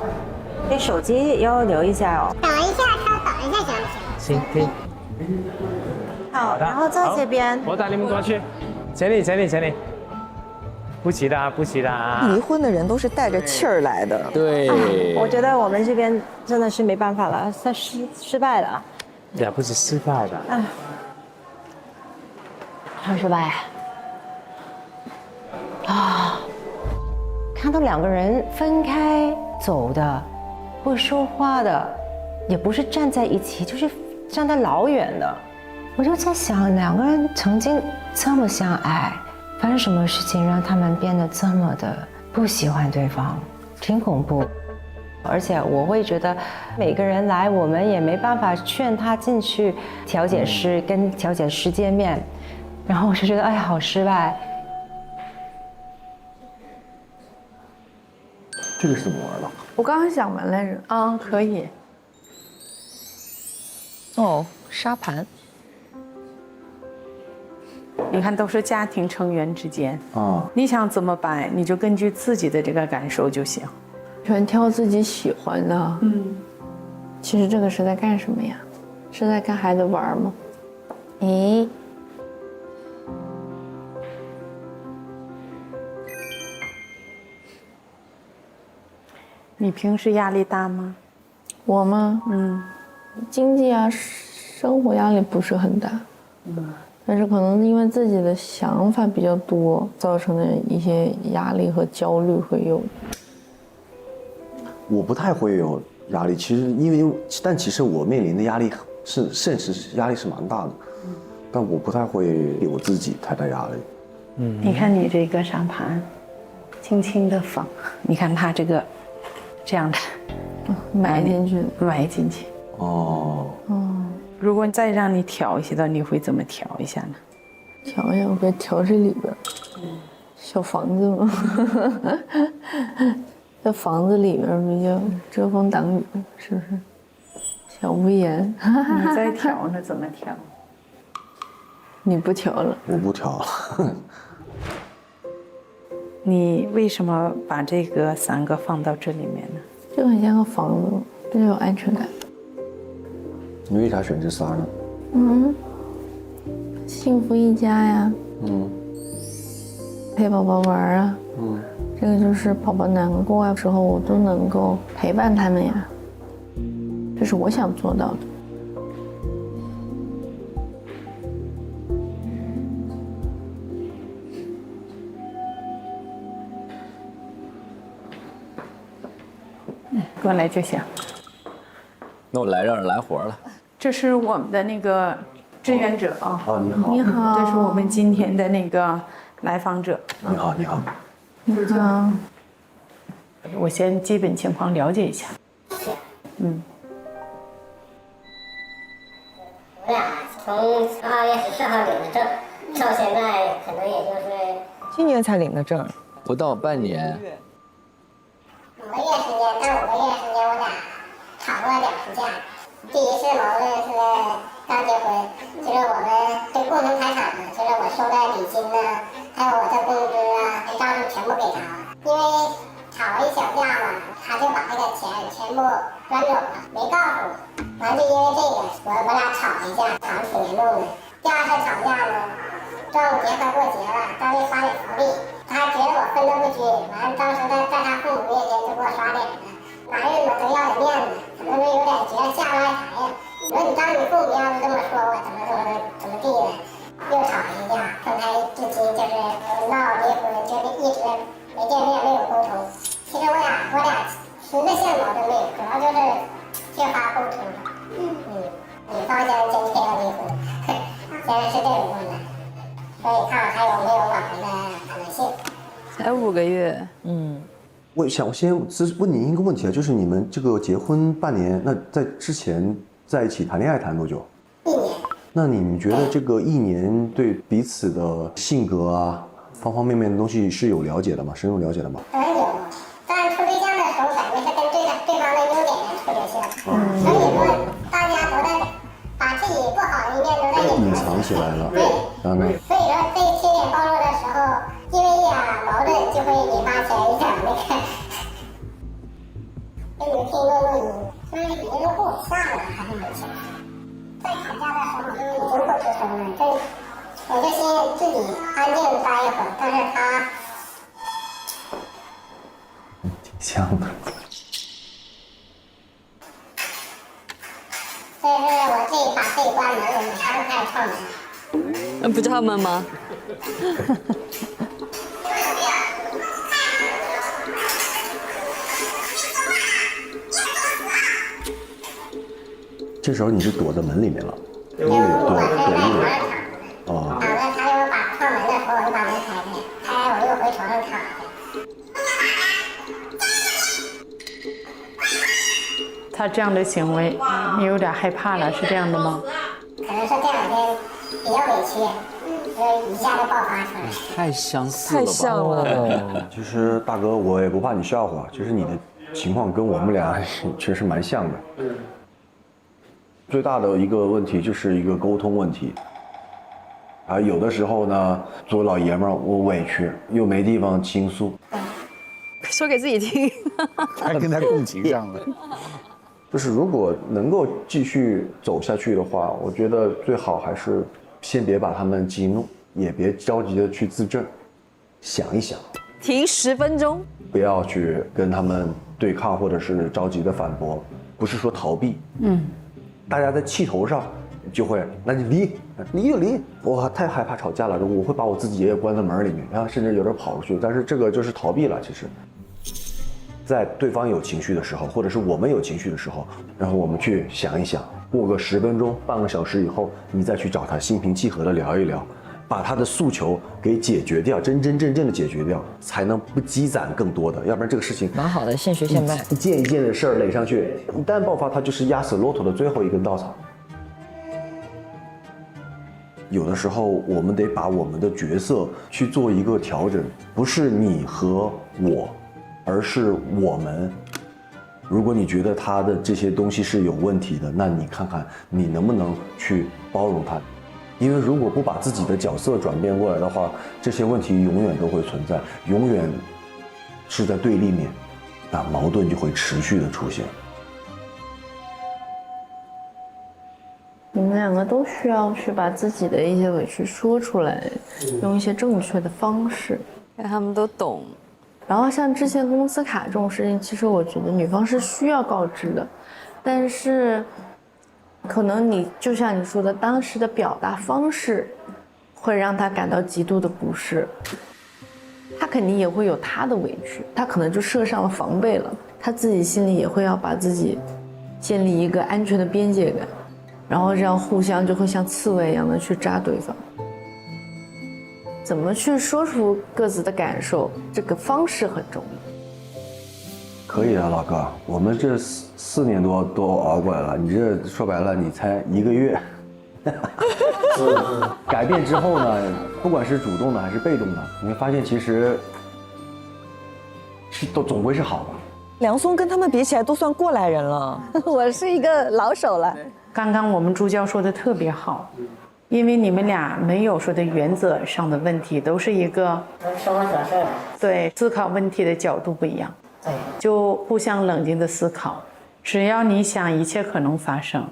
Speaker 8: 你手機要留一下哦。
Speaker 16: 等一下，稍等一下行不
Speaker 5: 行？可以。
Speaker 8: 好，然后在这边。
Speaker 5: 我带你们过去。这里。不急的，不急的啊！
Speaker 10: 离婚的人都是带着气儿来的。
Speaker 4: 对。
Speaker 8: 我觉得我们这边真的是没办法了，他失败了。
Speaker 5: 也不是失败的。
Speaker 3: 很失败。看到2个人分开走的，不说话的，也不是站在一起，就是站得老远的。我就在想，2个人曾经这么相爱。发生什么事情让他们变得这么的不喜欢对方，挺恐怖。而且我会觉得每个人来，我们也没办法劝他进去调解室跟调解师见面，然后我就觉得哎呀好失败。
Speaker 12: 这个是怎么玩的？
Speaker 13: 我刚刚想玩来着。
Speaker 3: 可以。
Speaker 10: 哦，沙盘。
Speaker 17: 你看都是家庭成员之间
Speaker 7: 啊，
Speaker 17: 你想怎么摆，你就根据自己的这个感受就行。
Speaker 13: 全挑自己喜欢的。其实这个是在干什么呀？是在跟孩子玩吗？
Speaker 8: 咦，
Speaker 17: 你平时压力大吗？
Speaker 13: 我吗？经济啊，生活压力不是很大。但是可能因为自己的想法比较多，造成的一些压力和焦虑会有。
Speaker 12: 我不太会有压力，其实我面临的压力甚至压力是蛮大的，但我不太会给我自己太大压力。
Speaker 17: 你看你这个上盘，轻轻的放，你看它这个这样的，
Speaker 13: 埋进去，
Speaker 17: 埋进去。
Speaker 12: 哦。
Speaker 17: 如果再让你调一些的，你会怎么调一下呢？
Speaker 13: 调一下，我可以调这里边。小房子嘛，在房子里边比较遮风挡雨，是不是？小屋檐。
Speaker 17: 你再调呢？怎么调？
Speaker 13: 你不调了？
Speaker 12: 我不调了。
Speaker 17: 你为什么把这个3个放到这里面呢？
Speaker 13: 这很像个房子，比较有安全感。
Speaker 12: 你为啥选这仨呢？
Speaker 13: 幸福一家呀。陪宝宝玩啊。这个就是宝宝难过的时候，我都能够陪伴他们呀。这是我想做到的。
Speaker 17: 过来就行。
Speaker 4: 那我来让人来活了。
Speaker 17: 这是我们的那个志愿者啊。
Speaker 12: 你好。
Speaker 13: 你好。
Speaker 17: 这是我们今天的那个来访者。
Speaker 12: 你好，你好。
Speaker 13: 你好。
Speaker 17: 我先基本情况了解一下。
Speaker 16: 我俩从2月14号领的证，到现在可能也就是
Speaker 10: 今年才领的证，
Speaker 4: 不到半年。
Speaker 16: 5个月时间，但5个月时间我俩吵过2次架。第一次矛盾是刚结婚，就是我们对共同财产呢，就是我收的礼金呢，还有我的工资啊，账数全部给他了。因为吵了一小架嘛，他就把这个钱全部转走了，没告诉我。完就因为这个，我俩吵了一架，吵得挺严重的。第二次吵架呢，端午节快过节了，单位发点福利。 他觉得我分得不均，完了当时在他父母面前就给我刷脸了。男人嘛都要点面子，可能就有点觉得下不来台呀。你说你当你父母要是这么说我，怎么地的，又吵了一架，分开至今就是闹离婚，就是一直没见面，没有沟通。其实我俩实质性矛盾没有，主要就是缺乏沟通。女方现在真非要离婚，现在是这种状态。 所以看还有没有挽回的可能性。
Speaker 9: 才5个月，
Speaker 12: 我想先问您一个问题啊，就是你们这个结婚半年，那在之前在一起谈恋爱谈多久
Speaker 16: ？1年。
Speaker 12: 那你们觉得这个1年对彼此的性格啊，方方面面的东西是有了解的吗？深入了解的吗？
Speaker 16: 当然有，但处对象的时候感觉是跟对方的优点处对象，所以说大家都在把自己不好的一面都在
Speaker 12: 隐藏起来了。
Speaker 16: 对。
Speaker 12: 然后呢？
Speaker 16: 所以说被缺点暴露的时候，因为矛盾就会引发起来一场那个，给你们听一个录音，就是已经是不下了还是没下？在吵架的时候就已经不吱声了，我就先自己安静待一会儿，但是他
Speaker 12: 挺像的。
Speaker 16: 这是我自己把自己关门，我马上开始串门。
Speaker 9: 那不叫他们吗？
Speaker 12: 这时候你是躲在门里面了，躲一会儿。哦。
Speaker 16: 完了，他就把串门的时候，我就把门开开，开我又回床上躺着。
Speaker 17: 他这样的行为，你有点害怕了，是这样的吗？
Speaker 16: 可能是这2天比较委屈。 就一下就爆发出来，
Speaker 4: 太相似了吧？
Speaker 10: 太像了。
Speaker 12: 其实大哥，我也不怕你笑话，就是你的情况跟我们俩确实蛮像的。最大的一个问题就是一个沟通问题。啊，有的时候呢，作为老爷们儿，我委屈又没地方倾诉，
Speaker 9: 说给自己听，
Speaker 12: 还跟他共情上了。
Speaker 11: 就是如果能够继续走下去的话，我觉得最好还是先别把他们激怒，也别着急的去自证，想一想，
Speaker 9: 停10分钟，
Speaker 11: 不要去跟他们对抗，或者是着急的反驳，不是说逃避，大家在气头上就会，那你离就离，我太害怕吵架了，我会把我自己也关在门里面，然后甚至有点跑出去，但是这个就是逃避了。其实，在对方有情绪的时候，或者是我们有情绪的时候，然后我们去想一想，过个10分钟、半个小时以后，你再去找他，心平气和的聊一聊，把他的诉求给解决掉，真真正正的解决掉，才能不积攒更多的，要不然这个事情
Speaker 8: 蛮好的，现学现卖，
Speaker 11: 一件一件的事儿垒上去，一旦爆发，它就是压死骆驼的最后一根稻草。有的时候我们得把我们的角色去做一个调整，不是你和我，而是我们。如果你觉得他的这些东西是有问题的，那你看看你能不能去包容他。因为如果不把自己的角色转变过来的话，这些问题永远都会存在，永远是在对立面，那矛盾就会持续的出现。
Speaker 13: 你们两个都需要去把自己的一些委屈说出来，用一些正确的方式，
Speaker 9: 让他们都懂。
Speaker 13: 然后像之前工资卡这种事情，其实我觉得女方是需要告知的，但是可能你就像你说的，当时的表达方式会让他感到极度的不适，他肯定也会有他的委屈，他可能就设上了防备了，他自己心里也会要把自己建立一个安全的边界感，然后这样互相就会像刺猬一样的去扎对方。怎么去说出各自的感受，这个方式很重要。
Speaker 11: 可以的，老哥，我们这4年多都熬过来了，你这说白了，你才1个月。改变之后呢，不管是主动的还是被动的，你会发现其实都总归是好的。
Speaker 10: 梁松跟他们比起来都算过来人了，
Speaker 9: 我是一个老手了。
Speaker 17: 刚刚我们助教说的特别好，因为你们俩没有说的原则上的问题，都是一个生活小事，对，思考问题的角度不一样，对，就互相冷静的思考，只要你想，一切可能发生。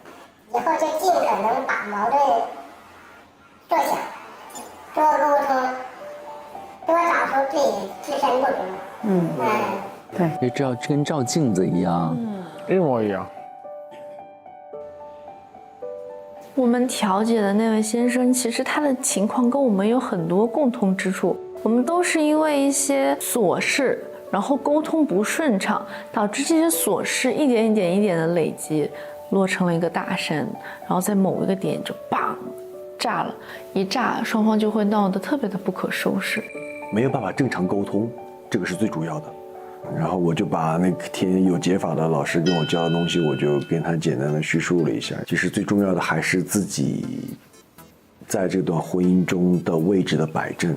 Speaker 16: 以后就尽可能把矛盾多想、多沟通、多找出自己自身不足。
Speaker 17: 对，
Speaker 4: 就跟照镜子一样，
Speaker 7: 一模一样。
Speaker 13: 我们调解的那位先生，其实他的情况跟我们有很多共同之处，我们都是因为一些琐事，然后沟通不顺畅，导致这些琐事一点一点的累积，落成了一个大山，然后在某一个点就砰炸了，一炸双方就会闹得特别的不可收拾，
Speaker 11: 没有办法正常沟通，这个是最主要的。然后我就把那天有解法的老师跟我教的东西，我就跟他简单的叙述了一下。其实最重要的还是自己在这段婚姻中的位置的摆正，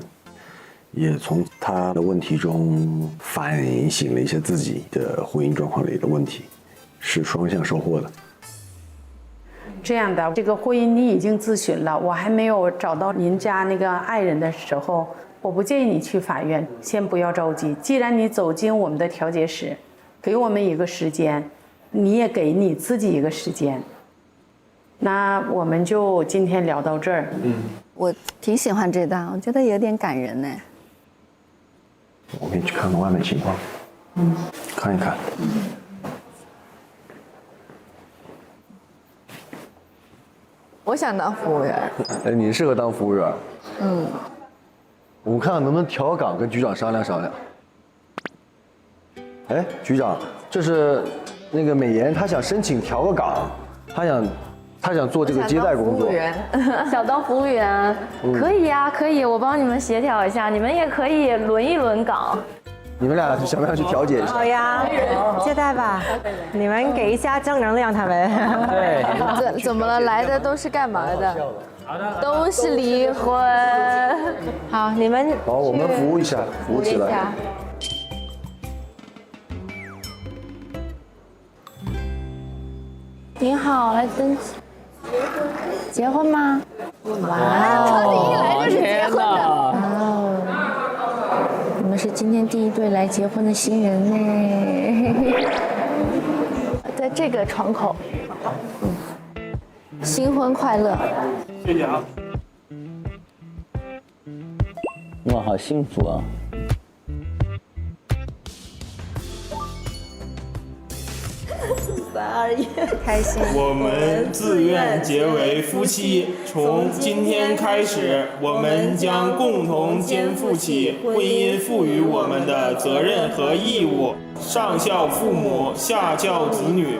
Speaker 11: 也从他的问题中反省了一下自己的婚姻状况里的问题，是双向收获的。
Speaker 17: 这样的，这个婚姻你已经咨询了，我还没有找到您家那个爱人的时候，我不建议你去法院，先不要着急。既然你走进我们的调解室，给我们一个时间，你也给你自己一个时间。那我们就今天聊到这儿。
Speaker 9: 我挺喜欢这段，我觉得有点感人呢。
Speaker 11: 我们去看看外面情况，看一看。
Speaker 13: 我想当服务员。
Speaker 11: 哎，你适合当服务员。我们看看能不能调个岗，跟局长商量商量。哎，局长，就是那个美妍，她想申请调个岗，她想做这个接待工作。
Speaker 15: 想当服务员，可以呀，可以，我帮你们协调一下，你们也可以轮一轮岗。
Speaker 11: 你们俩想不想去调解一下？
Speaker 8: 好呀，接待吧，你们给一下正能量他们。
Speaker 6: 对，怎么了？来的都是干嘛的？都是离婚。
Speaker 8: 好，你们
Speaker 11: 好，我们服务一下，服务起来。
Speaker 13: 您好，来登记。结婚吗？
Speaker 6: 哇，一来就是结婚的。
Speaker 4: 哇，
Speaker 6: 你们是今天第一对来结婚的新人呢。在这个窗口，新婚快乐。
Speaker 14: 谢谢啊。
Speaker 4: 哇，好幸福啊！
Speaker 10: 开心。
Speaker 18: 我们自愿结为夫妻，从今天开始，我们将共同肩负起婚姻赋予我们的责任和义务，上孝父母，下教子女，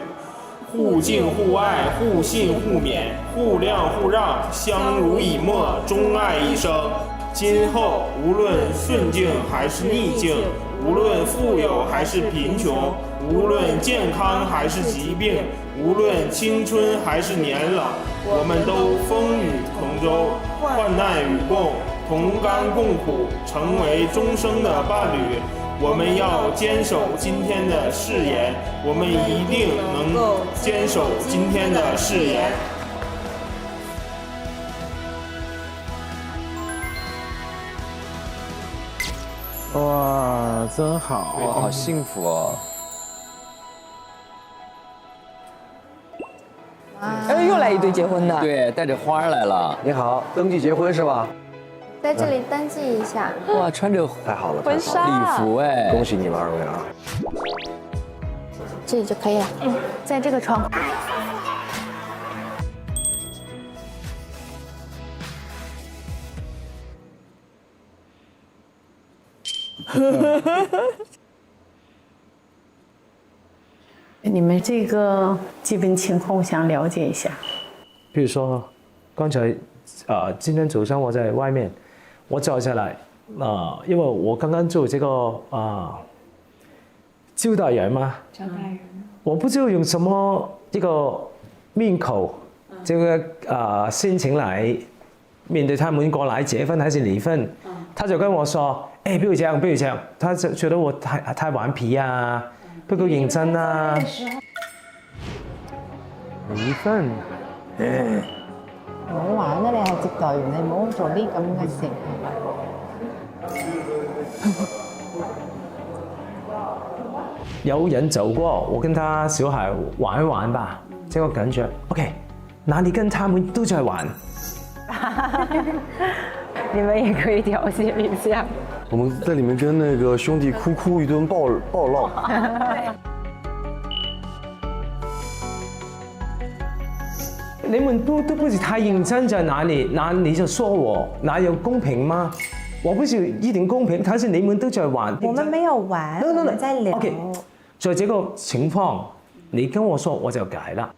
Speaker 18: 互敬互爱，互信互勉，互谅互让，相濡以沫，钟爱一生。今后无论顺境还是逆境，无论富有还是贫穷，无论健康还是疾病，无论青春还是年老，我们都风雨同舟，患难与共，同甘共苦，成为终生的伴侣。我们要坚守今天的誓言，我们一定能坚守今天的誓言。
Speaker 5: 哇，真好，
Speaker 4: 哇，好幸福哦！
Speaker 10: 哎，又来一对结婚的。
Speaker 4: 对，带着花来了。
Speaker 7: 你好，登记结婚是吧？
Speaker 6: 在这里登记一下。
Speaker 4: 哇，穿着
Speaker 7: 太好了，
Speaker 6: 婚纱
Speaker 4: 礼服哎，
Speaker 7: 恭喜你们二位啊！
Speaker 6: 这里就可以了。在这个窗口。
Speaker 17: 你们这个基本情况我想了解一下。
Speaker 5: 比如说，刚才今天早上我在外面，我走下来因为我刚刚做这个招待人嘛，我不知道用什么这个面口，这个心情来面对他们过来结婚还是离婚，他就跟我说。哎，不要这样，不要这样，他就觉得我太顽皮啊，不够認真啊。離婚，
Speaker 3: 唔好玩啦！你係接待員，你唔好做啲咁嘅事。
Speaker 5: 有人走過，我跟他小孩玩一玩吧，這個感覺。OK， 那你跟他們都在玩。
Speaker 3: 你们也可以调节一下。
Speaker 12: 我们在里面跟那个兄弟哭一顿爆唠。
Speaker 5: 你们都不是太認真在哪裡？那你就說我，哪有公平嗎？我不是一定公平，但是你們都在玩。
Speaker 8: 我們沒有玩，我們在聊。
Speaker 5: OK， 在這個情況，你跟我說我就改了。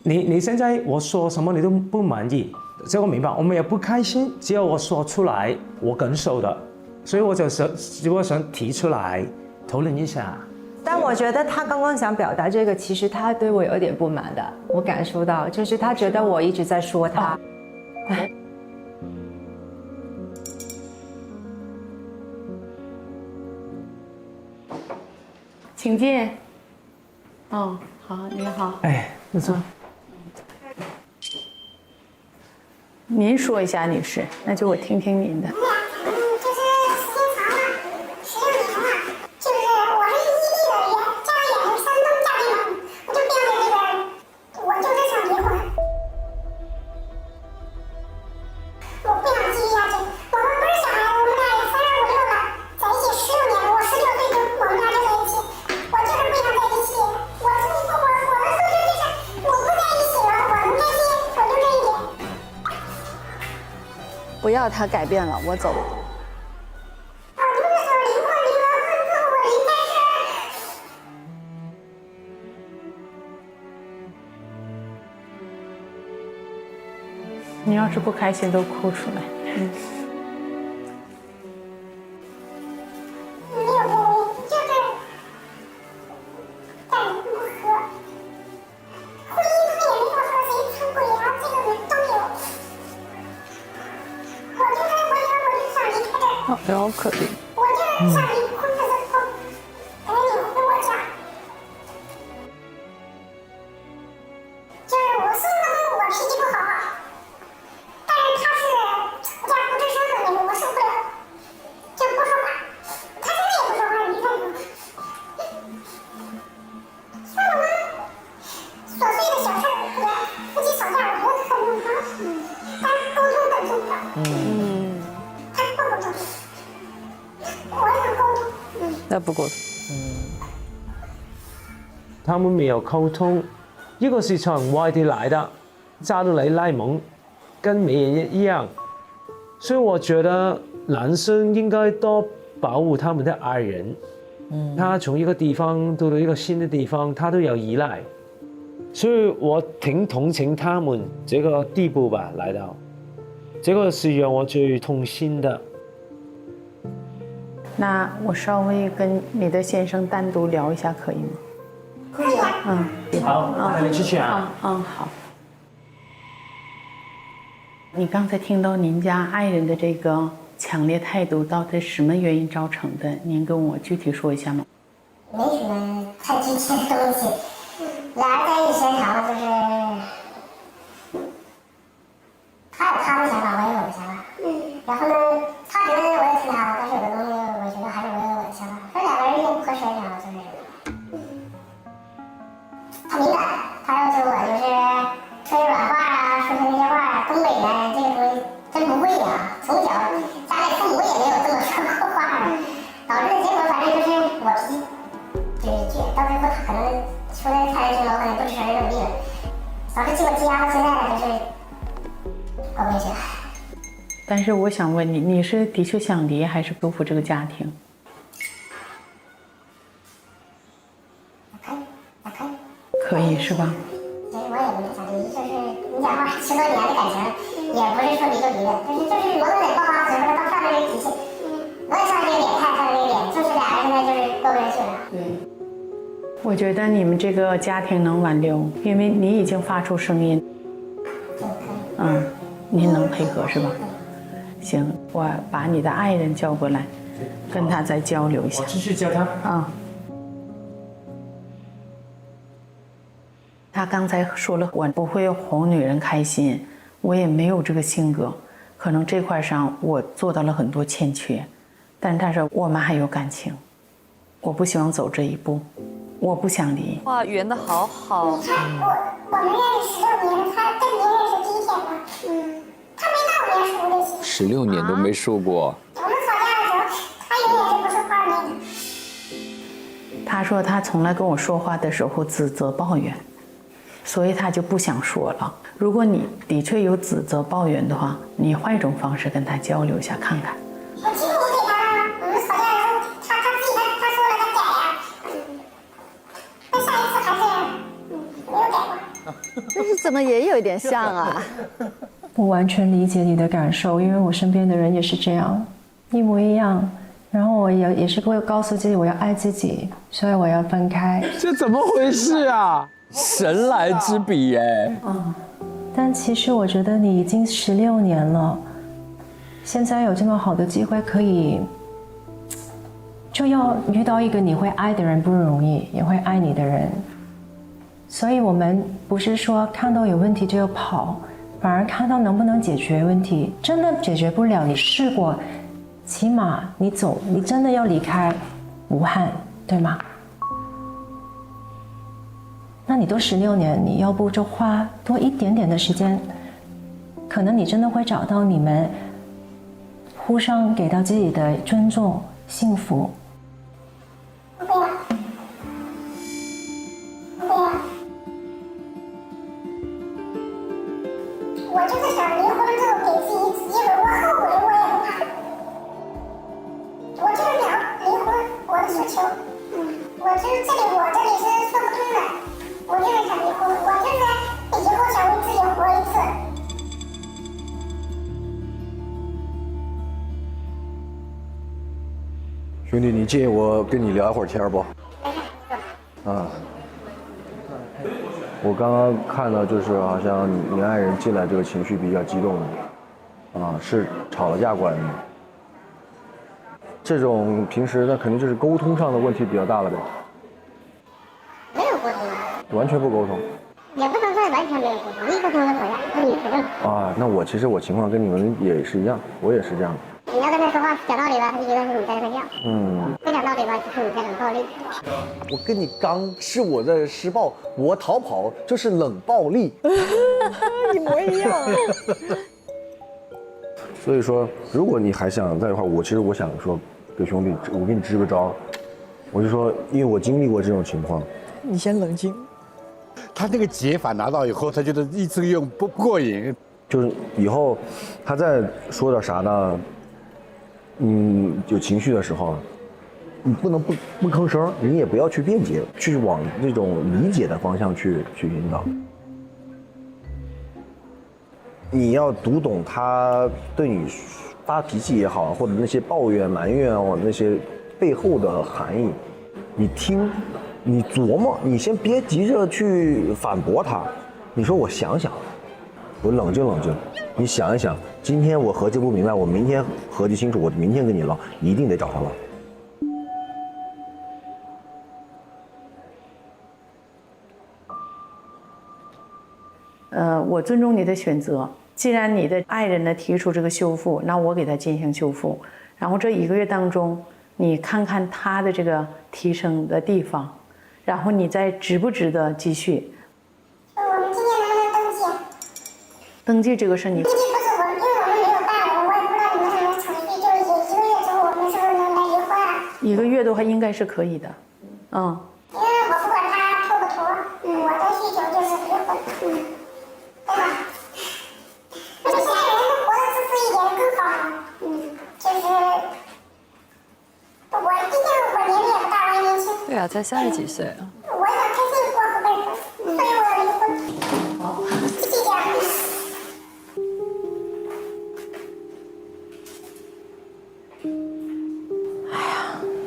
Speaker 5: 你現在我說什麼你都不滿意。這我明白，我們也不開心，只有我說出來我感受的，所以我就想提出來討論一下。
Speaker 8: 但我覺得他剛剛想表達這個，其實他對我有點不滿的，我感受到，就是他覺得我一直在說他。
Speaker 17: 請進。哦，好，你好。
Speaker 5: 哎，你坐。
Speaker 17: 您说一下，女士，那就我听听您的。
Speaker 6: 不要他改变了，我走。
Speaker 17: 你要是不开心，都哭出来。
Speaker 6: 好可怜。
Speaker 10: 那不沟通。
Speaker 5: 他们没有沟通，一个是从外地来的，加入来内蒙，跟没人一样，所以我觉得男生应该多保护他们的爱人。他从一个地方到一个新的地方，他都有依赖，所以我挺同情他们这个地步吧，来到，这个是让我最痛心的。
Speaker 17: 那我稍微跟你的先生单独聊一下，可以吗？
Speaker 16: 可以啊。
Speaker 5: 好，那你出去啊。
Speaker 17: 好。你刚才听到您家爱人的这个强烈态度，到底什么原因造成的？您跟我具体说一下吗？
Speaker 16: 没什么太具体的东西，俩人在一起时间长了，就是他有他的想法，我也有我的想法。然后呢，他觉得我也听他的，但是有的东西我觉得还是我有我的想法。说两个人一不合适，然后就是他敏感，他要求我就是说些软话啊，说些那些话啊。东北人这个东西真不会呀，从小家里父母也没有这么说过话，导致的结果反正就是我脾气就是倔，到最后他可能说的太人我可能不承认这么地了，导致结果积压到现在就是过不去了。
Speaker 17: 但是我想问你，你是的确想离，还是祝福这个家庭？可以是吧？
Speaker 16: 其实我也不是想离，就是你讲话10多年的感情，也不是说离就离的，就是矛盾得爆发时候到上面这个脾气，我也上这个脸，他也上这个脸，就是俩人现在就是过不下去了。
Speaker 17: 对，我觉得你们这个家庭能挽留，因为你已经发出声音。您能配合是吧？行，我把你的爱人叫过来，跟他再交流一下。
Speaker 5: 我继续叫他。
Speaker 17: 他刚才说了，我不会哄女人开心，我也没有这个性格，可能这块上我做到了很多欠缺，但是我们还有感情，我不希望走这一步，我不想离。
Speaker 9: 哇，圆的好好。
Speaker 16: 你看我们认识16年，他跟您认识第一天吗？他没到我面说这些。
Speaker 4: 16年都没说过。
Speaker 16: 我们吵架的时候，他永远是不说话那个。
Speaker 17: 他说他从来跟我说话的时候指责抱怨，所以他就不想说了。如果你的确有指责抱怨的话，你换一种方式跟他交流一下看看。
Speaker 16: 我记得你给他了，我们吵架的时候，他自己他说了他改呀，但下一次还是没有改过。
Speaker 9: 这是怎么也有点像啊？
Speaker 3: 我完全理解你的感受，因为我身边的人也是这样，一模一样。然后我也是会告诉自己我要爱自己，所以我要分开。
Speaker 12: 这怎么回事啊？
Speaker 4: 神来之笔哎。
Speaker 3: 但其实我觉得你已经16年了，现在有这么好的机会可以，就要遇到一个你会爱的人不容易，也会爱你的人。所以我们不是说看到有问题就要跑，反而看到能不能解决问题。真的解决不了，你试过，起码你走，你真的要离开武汉，对吗？那你都16年，你要不就花多一点点的时间，可能你真的会找到你们互相给到自己的尊重、幸福。
Speaker 16: 我就是想离婚之后给自己一次机会，我后悔我也不怕。我就是想离婚，我的诉求。我就是这里是说不通的。我就是想离婚，我就是以后想为自己活一次。
Speaker 12: 兄弟，你介意我跟你聊一会儿天不？我刚刚看到就是好像你爱人进来这个情绪比较激动，是吵了架过来的。这种平时那肯定就是沟通上的问题比较大了呗。
Speaker 16: 没有沟通啊。
Speaker 12: 完全不沟通。
Speaker 16: 也不能说完全没有沟通，一沟通就吵架，那你否认。
Speaker 12: 那其实我情况跟你们也是一样，我也是这样的。
Speaker 16: 你要跟他说话讲道理吧，他就觉得是你在睡觉。不讲道理吧，就是你在冷暴力。
Speaker 12: 我跟你刚是我在施暴，我逃跑就是冷暴力，
Speaker 10: 一模一样。
Speaker 12: 所以说，如果你还想在一块儿，其实我想说，给兄弟，我给你支个招，我就说，因为我经历过这种情况。
Speaker 10: 你先冷静。
Speaker 19: 他那个解法拿到以后，他觉得一次用不过瘾，
Speaker 12: 就是以后他再说点啥呢？有情绪的时候，你不能不吭声，你也不要去辩解，去往这种理解的方向去引导。你要读懂他对你发脾气也好，或者那些抱怨、埋怨哦，那些背后的含义，你听，你琢磨，你先别急着去反驳他。你说我想想，我冷静冷静，你想一想，今天我合计不明白，我明天合计清楚，我明天跟你唠，一定得找他唠。
Speaker 17: 我尊重你的选择。既然你的爱人呢提出这个修复，那我给他进行修复。然后这1个月当中，你看看他的这个提升的地方，然后你再值不值得继续。
Speaker 16: 我们今年能不能登记？
Speaker 17: 登记这个事你。
Speaker 16: 登记不是我，因为我们没有大人，我也不知道你们什么程序，就是1个月之后我们是不是能来离婚啊
Speaker 17: ？1个月的话应该是可以的，
Speaker 16: 因为我不管他妥不妥，我的需求就是离婚，对吧？而且现在人都活得自私一点更好，就是我毕竟我年龄也不大，我也年轻。
Speaker 9: 对啊，才30几岁啊。
Speaker 16: 我想开心过后辈子，所以我要离婚。好，就这样。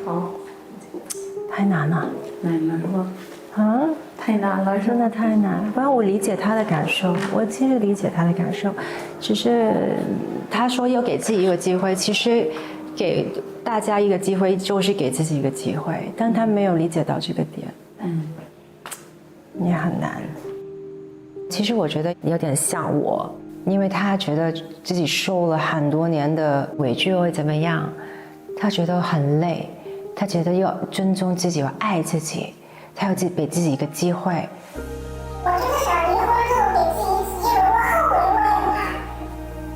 Speaker 17: 好，
Speaker 8: 太难了，
Speaker 17: 难吗？
Speaker 8: 啊，
Speaker 17: 太难了，
Speaker 8: 真的太难。不然我理解他的感受，我其实理解他的感受，只是他说要给自己一个机会，其实给大家一个机会就是给自己一个机会，但他没有理解到这个点，也很难。其实我觉得有点像我，因为他觉得自己受了很多年的委屈会怎么样，他觉得很累，他觉得要尊重自己，要爱自己。他要给自己一个机会。
Speaker 16: 我就是想离婚之后给自己一次机会，我后悔我也不怕。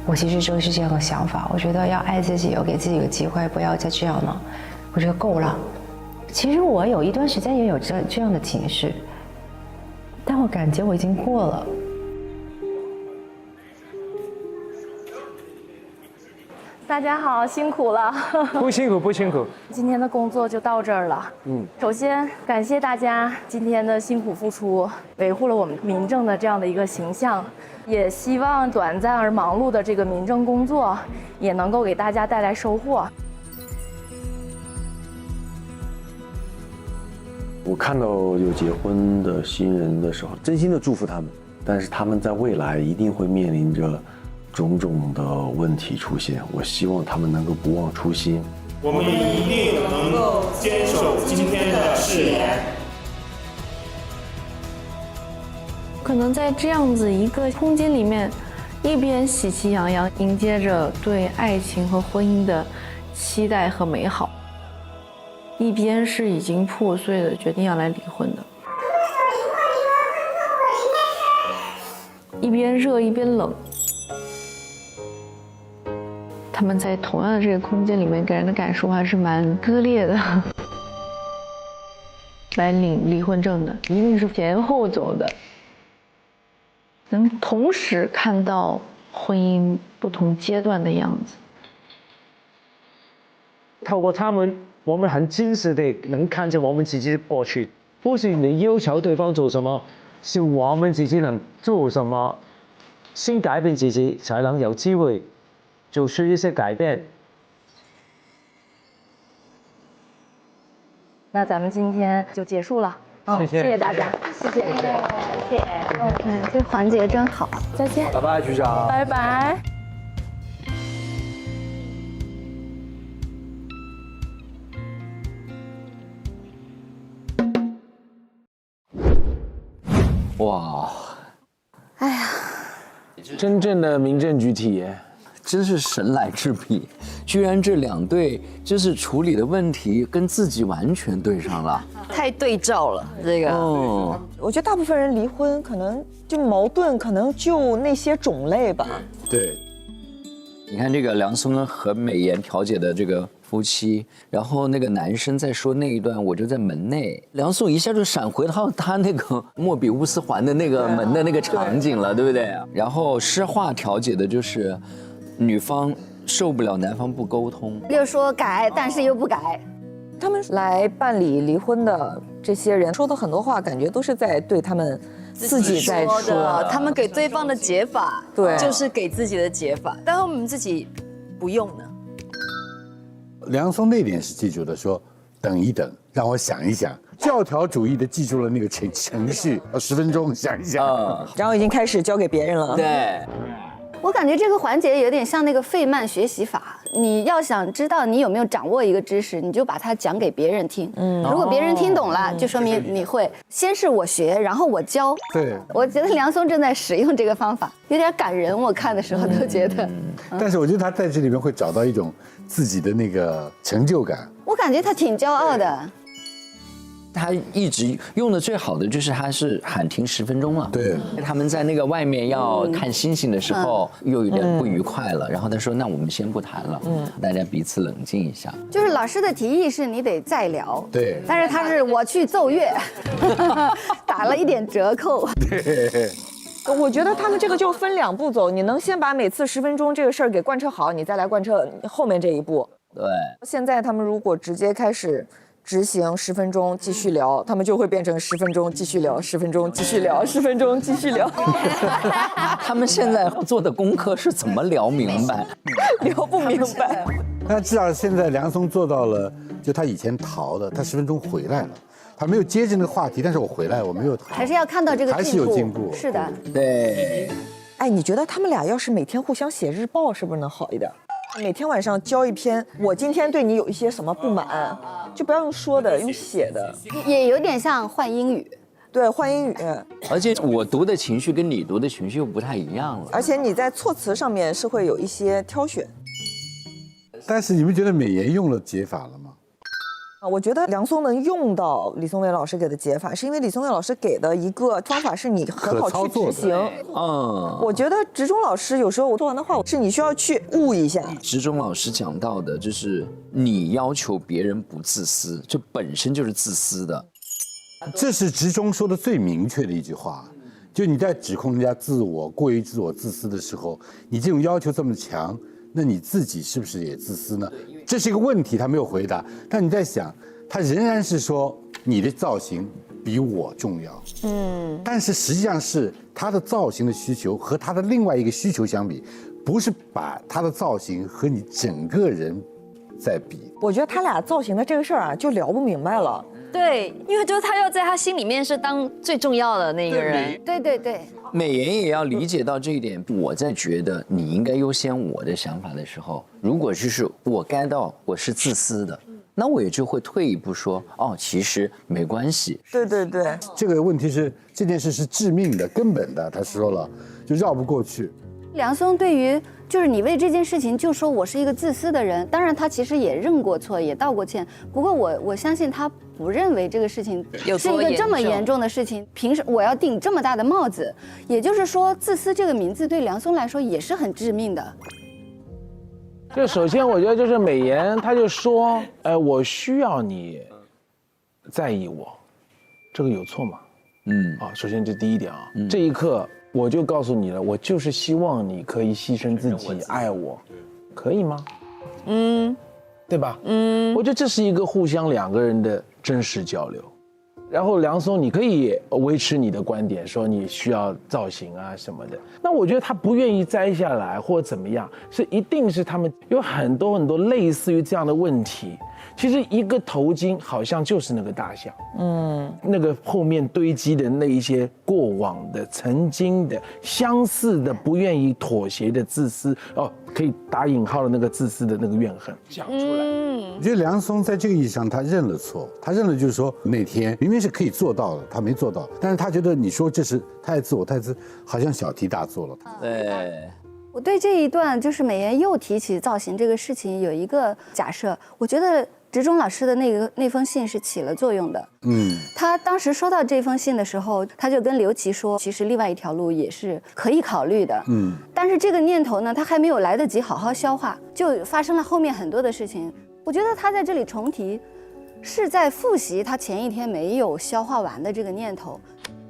Speaker 8: 我其实就是这样的想法，我觉得要爱自己，要给自己一个机会，不要再这样了。我觉得够了。其实我有一段时间也有这样的情绪，但我感觉我已经过了。
Speaker 15: 大家好，辛苦了。
Speaker 5: 不辛苦，不辛苦。
Speaker 15: 今天的工作就到这儿了。首先感谢大家今天的辛苦付出，维护了我们民政的这样的一个形象，也希望短暂而忙碌的这个民政工作也能够给大家带来收获。
Speaker 12: 我看到有结婚的新人的时候，真心的祝福他们，但是他们在未来一定会面临着种种的问题出现，我希望他们能够不忘初心。
Speaker 18: 我们一定能够坚守今天的誓言。
Speaker 13: 可能在这样子一个空间里面，一边喜气洋洋迎接着对爱情和婚姻的期待和美好，一边是已经破碎的决定要来离婚的，一边热一边冷。他们在同样的这个空间里面给人的感受还是蛮割裂的。来领离婚证的一定是前后走的，能同时看到婚姻不同阶段的样子。
Speaker 5: 透过他们，我们很真实地能看见我们自己的过去，不是你要求对方做什么，是我们自己能做什么，先改变自己，才能有机会做出一些改变。
Speaker 15: 那咱们今天就结束了，
Speaker 5: 谢谢，
Speaker 15: 谢谢大家，谢谢，谢谢，
Speaker 6: 这环节真好，
Speaker 15: 再见，
Speaker 12: 拜拜，局长，
Speaker 15: 拜拜。
Speaker 4: 哇，
Speaker 10: 哎呀，
Speaker 7: 真正的民政局体验，
Speaker 4: 真是神来之笔，居然这2对就是处理的问题跟自己完全对上了，
Speaker 9: 太对照了这个。
Speaker 4: 哦，
Speaker 10: 我觉得大部分人离婚可能就矛盾，可能就那些种类吧。
Speaker 4: 对，你看这个梁松和美妍调解的这个夫妻，然后那个男生在说那一段，我就在门内，梁颂一下就闪回到他那个莫比乌斯环的那个门的那个场景了，对不对？然后诗画调解的就是女方受不了男方不沟通，
Speaker 9: 又说改，但是又不改。
Speaker 10: 他们来办理离婚的这些人说的很多话，感觉都是在对他们自己在说
Speaker 9: 的，他们给对方的解法，
Speaker 10: 对，
Speaker 9: 就是给自己的解法，但我们自己不用呢。
Speaker 19: 梁松那点是记住的，说等一等，让我想一想。教条主义的记住了那个程序，10分钟想一想，
Speaker 10: 然后已经开始交给别人了。
Speaker 4: 对。
Speaker 15: 我感觉这个环节有点像那个费曼学习法，你要想知道你有没有掌握一个知识，你就把它讲给别人听。如果别人听懂了，就说明你会。先是我学，然后我教。
Speaker 19: 对，
Speaker 15: 我觉得梁松正在使用这个方法，有点感人。我看的时候都觉得。
Speaker 19: 但是我觉得他在这里面会找到一种自己的那个成就感。
Speaker 15: 我感觉他挺骄傲的。
Speaker 4: 他一直用的最好的就是他是喊停10分钟了。
Speaker 19: 对，
Speaker 4: 他们在那个外面要看星星的时候，又有点不愉快了。然后他说：“那我们先不谈了，大家彼此冷静一下。”
Speaker 15: 就是老师的提议是你得再聊，
Speaker 19: 对，
Speaker 15: 但是他是我去奏乐，打了一点折扣。
Speaker 19: 对。
Speaker 10: 我觉得他们这个就分2步走，你能先把每次10分钟这个事儿给贯彻好，你再来贯彻后面这一步。
Speaker 4: 对。
Speaker 10: 现在他们如果直接开始执行10分钟继续聊，他们就会变成10分钟继续聊，10分钟继续聊，10分钟继续聊。
Speaker 4: 他们现在做的功课是怎么聊明白？
Speaker 10: 聊不明白。
Speaker 19: 那至少现在梁松做到了，就他以前逃的，他10分钟回来了，他没有接着那个话题，但是我回来，我没有逃，
Speaker 15: 还是要看到这个进步，
Speaker 19: 还是有进步。
Speaker 15: 是的，
Speaker 4: 对。
Speaker 10: 哎，你觉得他们俩要是每天互相写日报，是不是能好一点？每天晚上交一篇，我今天对你有一些什么不满，就不要用说的，用写的，
Speaker 15: 也有点像换英语。
Speaker 10: 对，换英语。
Speaker 4: 而且我读的情绪跟你读的情绪又不太一样了。
Speaker 10: 而且你在措辞上面是会有一些挑选。
Speaker 19: 但是你们觉得美颜用了解法了吗？
Speaker 10: 我觉得梁松能用到李松蔚老师给的解法，是因为李松蔚老师给的一个方法是你很好去执行。我觉得植中老师有时候我做完的话，是你需要去悟一下。
Speaker 4: 植中老师讲到的就是你要求别人不自私，这本身就是自私的。
Speaker 19: 这是植中说的最明确的一句话。就你在指控人家自我过于自我自私的时候，你这种要求这么强，那你自己是不是也自私呢？这是一个问题，他没有回答。但你在想，他仍然是说你的造型比我重要。但是实际上是他的造型的需求和他的另外一个需求相比，不是把他的造型和你整个人在比。
Speaker 10: 我觉得他俩造型的这个事儿啊，就聊不明白了。
Speaker 9: 对，因为就是他要在他心里面是当最重要的那个人。
Speaker 15: 对对对。
Speaker 4: 美颜也要理解到这一点。我在觉得你应该优先我的想法的时候，如果就是我该到我是自私的，那我也就会退一步说，哦，其实没关系。
Speaker 10: 对对对，
Speaker 19: 这个问题是这件事是致命的、根本的，他说了就绕不过去。
Speaker 15: 梁松对于就是你为这件事情就说我是一个自私的人，当然他其实也认过错，也道过歉。不过我相信他不认为这个事情是一个这么严重的事情，凭什么我要顶这么大的帽子？也就是说，自私这个名字对梁松来说也是很致命的。
Speaker 5: 就首先我觉得就是美颜，他就说，我需要你在意我，这个有错吗？首先这第一点啊，这一刻我就告诉你了，我就是希望你可以牺牲自己爱我，可以吗？对吧？我觉得这是一个互相2个人的真实交流。然后梁松，你可以维持你的观点，说你需要造型啊什么的。那我觉得他不愿意摘下来或者怎么样，一定是他们有很多类似于这样的问题。其实一个头巾好像就是那个大象，那个后面堆积的那一些过往的、曾经的、相似的、不愿意妥协的自私，可以打引号的那个自私的那个怨恨讲出来。
Speaker 19: 我觉得梁松在这个意义上他认了错，他认了就是说那天明明是可以做到的，他没做到，但是他觉得你说这是太自我太自，好像小题大做了。
Speaker 4: 对。
Speaker 15: 我对这一段就是美颜又提起造型这个事情有一个假设，我觉得植中老师的那封信是起了作用的。他当时收到这封信的时候，他就跟刘琦说，其实另外一条路也是可以考虑的。但是这个念头呢，他还没有来得及好好消化，就发生了后面很多的事情。
Speaker 20: 我觉得他在这里重提，是在复习他前一天没有消化完的这个念头，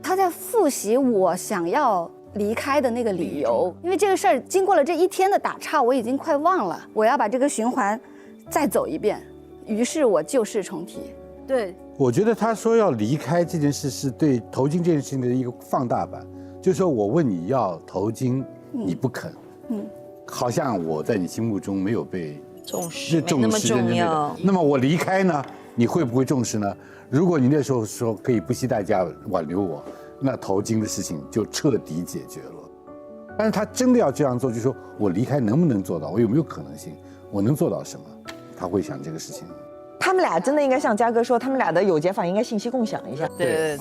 Speaker 20: 他在复习我想要离开的那个理由。因为这个事儿经过了这一天的打岔，我已经快忘了，我要把这个循环再走一遍，于是我旧事重提。对，
Speaker 19: 我觉得他说要离开这件事是对头巾这件事情的一个放大版，就是说我问你要头巾，你不肯，好像我在你心目中没有被
Speaker 9: 重视，没那么重要。
Speaker 19: 那么我离开呢，你会不会重视呢？如果你那时候说可以不惜代价挽留我，那头巾的事情就彻底解决了。但是他真的要这样做，就是说我离开能不能做到，我有没有可能性，我能做到什么？他会想这个事情。
Speaker 10: 他们俩真的应该像嘉哥说，他们俩的有解法应该信息共享一下。
Speaker 9: 对。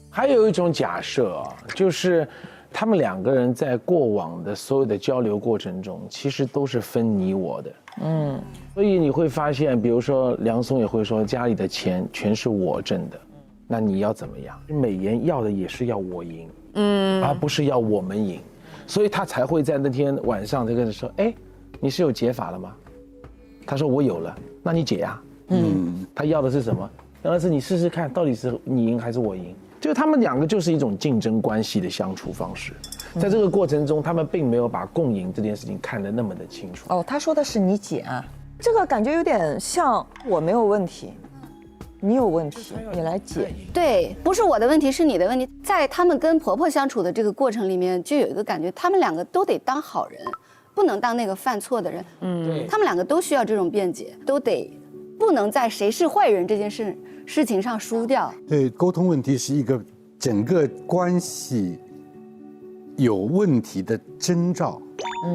Speaker 5: 还有一种假设啊，就是他们两个人在过往的所有的交流过程中，其实都是分你我的。所以你会发现，比如说梁松也会说，家里的钱全是我挣的，那你要怎么样？美颜要的也是要我赢，而不是要我们赢，所以他才会在那天晚上就跟他说，哎，你是有解法了吗？他说我有了，那你解呀。他要的是什么？要的是你试试看，到底是你赢还是我赢？就他们两个就是一种竞争关系的相处方式，在这个过程中，他们并没有把共赢这件事情看得那么的清楚。
Speaker 10: 哦，他说的是你解啊，这个感觉有点像我没有问题，你有问题，你来解。
Speaker 20: 对，不是我的问题，是你的问题。在他们跟婆婆相处的这个过程里面，就有一个感觉，他们两个都得当好人，不能当那个犯错的人。他们两个都需要这种辩解，都得不能在谁是坏人这件事情上输掉。
Speaker 19: 对，沟通问题是一个整个关系有问题的征兆，